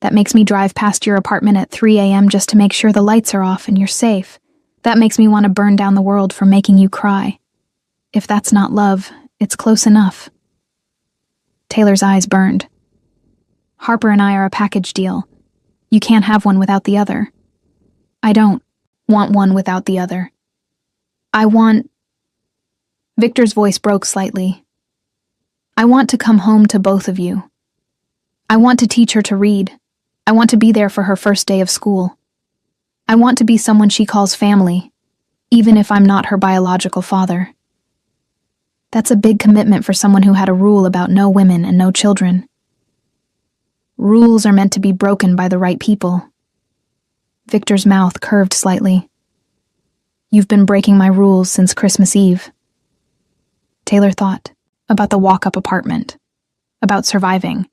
that makes me drive past your apartment at 3 a.m. just to make sure the lights are off and you're safe, that makes me want to burn down the world for making you cry. If that's not love, it's close enough." Taylor's eyes burned. "Harper and I are a package deal. You can't have one without the other. I don't want one without the other. I want..." Victor's voice broke slightly. "I want to come home to both of you. I want to teach her to read. I want to be there for her first day of school. I want to be someone she calls family, even if I'm not her biological father. That's a big commitment for someone who had a rule about no women and no children. Rules are meant to be broken by the right people." Victor's mouth curved slightly. "You've been breaking my rules since Christmas Eve." Taylor thought about the walk-up apartment, about surviving,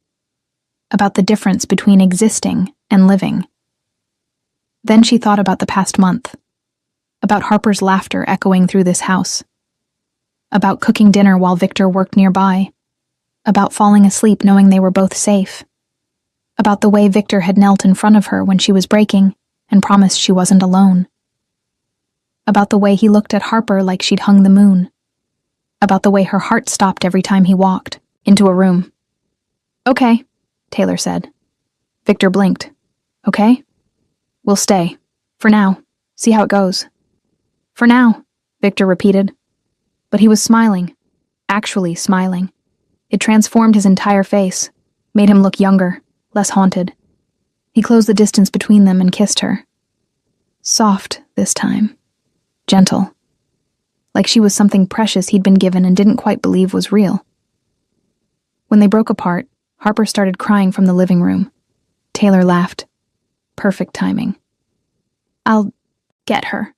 about the difference between existing and living. Then she thought about the past month, about Harper's laughter echoing through this house, about cooking dinner while Victor worked nearby, about falling asleep knowing they were both safe. About the way Victor had knelt in front of her when she was breaking and promised she wasn't alone. About the way he looked at Harper like she'd hung the moon. About the way her heart stopped every time he walked into a room. "Okay," Taylor said. Victor blinked. "Okay? We'll stay. For now. See how it goes." "For now," Victor repeated. But he was smiling. Actually smiling. It transformed his entire face, made him look younger, less haunted. He closed the distance between them and kissed her. Soft this time. Gentle. Like she was something precious he'd been given and didn't quite believe was real. When they broke apart, Harper started crying from the living room. Taylor laughed. Perfect timing. "I'll get her,"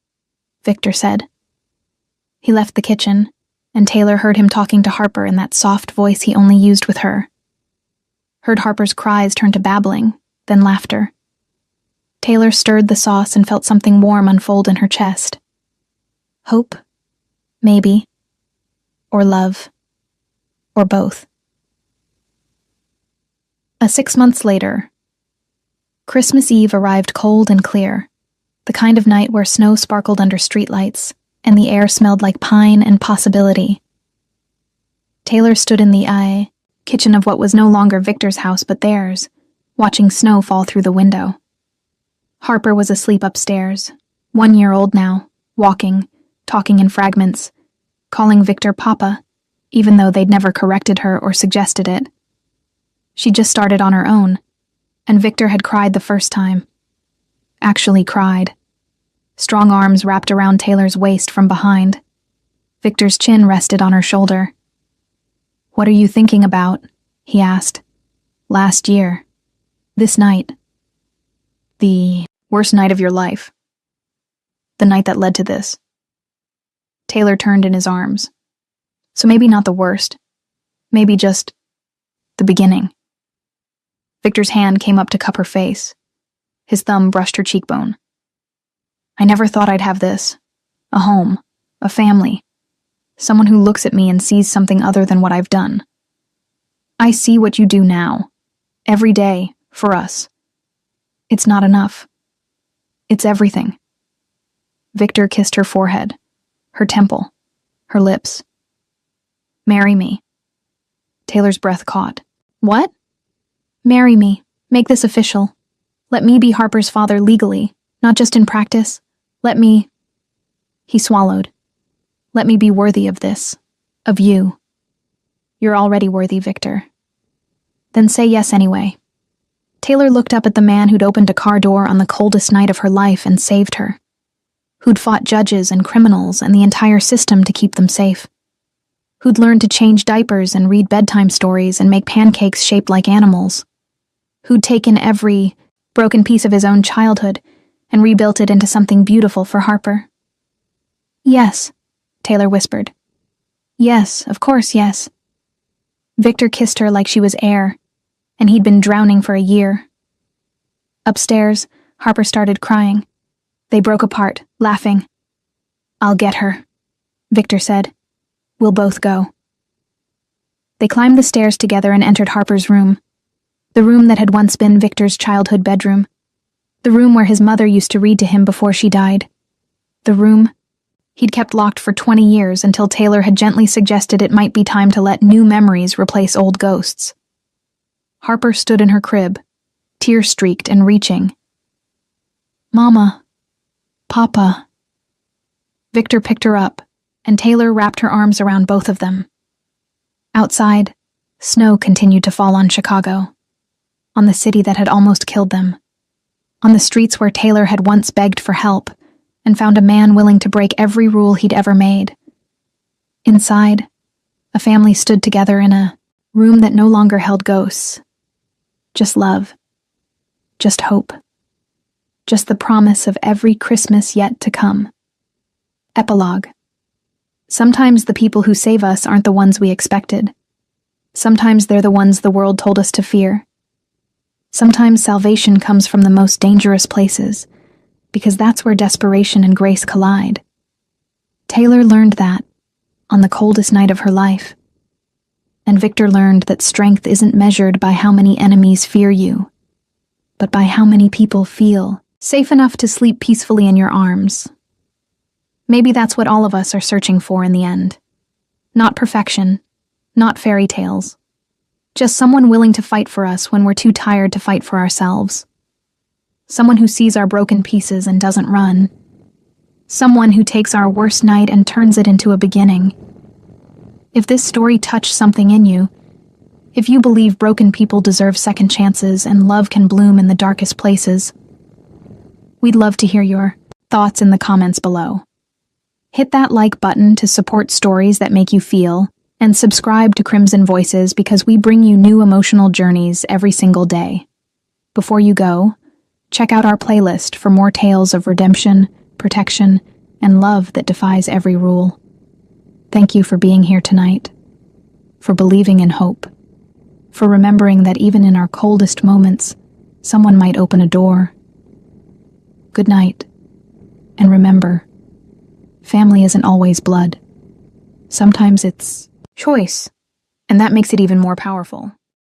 Victor said. He left the kitchen, and Taylor heard him talking to Harper in that soft voice he only used with her. Heard Harper's cries turn to babbling, then laughter. Taylor stirred the sauce and felt something warm unfold in her chest. Hope? Maybe. Or love. Or both. 6 months later, Christmas Eve arrived cold and clear, the kind of night where snow sparkled under streetlights and the air smelled like pine and possibility. Taylor stood in the kitchen of what was no longer Victor's house but theirs, watching snow fall through the window. Harper was asleep upstairs, 1 year old now, walking, talking in fragments, calling Victor Papa, even though they'd never corrected her or suggested it. She just started on her own, and Victor had cried the first time. Actually cried. Strong arms wrapped around Taylor's waist from behind. Victor's chin rested on her shoulder. "What are you thinking about?" he asked. "Last year. This night. The worst night of your life. The night that led to this." Taylor turned in his arms. So maybe not the worst. Maybe just the beginning. Victor's hand came up to cup her face. His thumb brushed her cheekbone. "I never thought I'd have this. A home. A family. Someone who looks at me and sees something other than what I've done. I see what you do now. Every day. For us. It's not enough. It's everything." Victor kissed her forehead, her temple, her lips. "Marry me." Taylor's breath caught. "What?" "Marry me. Make this official. Let me be Harper's father legally, not just in practice. Let me..." He swallowed. "Let me be worthy of this. Of you." "You're already worthy, Victor." "Then say yes anyway." Taylor looked up at the man who'd opened a car door on the coldest night of her life and saved her. Who'd fought judges and criminals and the entire system to keep them safe. Who'd learned to change diapers and read bedtime stories and make pancakes shaped like animals. Who'd taken every broken piece of his own childhood and rebuilt it into something beautiful for Harper. "Yes," Taylor whispered. "Yes, of course, yes." Victor kissed her like she was air, and he'd been drowning for a year. Upstairs, Harper started crying. They broke apart, laughing. "I'll get her," Victor said. "We'll both go." They climbed the stairs together and entered Harper's room. The room that had once been Victor's childhood bedroom. The room where his mother used to read to him before she died. The room he'd kept locked for 20 years until Taylor had gently suggested it might be time to let new memories replace old ghosts. Harper stood in her crib, tear-streaked and reaching. "Mama. Papa." Victor picked her up, and Taylor wrapped her arms around both of them. Outside, snow continued to fall on Chicago, on the city that had almost killed them, on the streets where Taylor had once begged for help and found a man willing to break every rule he'd ever made. Inside, a family stood together in a room that no longer held ghosts. Just love. Just hope. Just the promise of every Christmas yet to come. Epilogue. Sometimes the people who save us aren't the ones we expected. Sometimes they're the ones the world told us to fear. Sometimes salvation comes from the most dangerous places, because that's where desperation and grace collide. Taylor learned that on the coldest night of her life. And Victor learned that strength isn't measured by how many enemies fear you, but by how many people feel safe enough to sleep peacefully in your arms. Maybe that's what all of us are searching for in the end. Not perfection, not fairy tales. Just someone willing to fight for us when we're too tired to fight for ourselves. Someone who sees our broken pieces and doesn't run. Someone who takes our worst night and turns it into a beginning. If this story touched something in you, if you believe broken people deserve second chances and love can bloom in the darkest places, we'd love to hear your thoughts in the comments below. Hit that like button to support stories that make you feel, and subscribe to Crimson Voices because we bring you new emotional journeys every single day. Before you go, check out our playlist for more tales of redemption, protection, and love that defies every rule. Thank you for being here tonight, for believing in hope, for remembering that even in our coldest moments, someone might open a door. Good night, and remember, family isn't always blood. Sometimes it's choice, and that makes it even more powerful.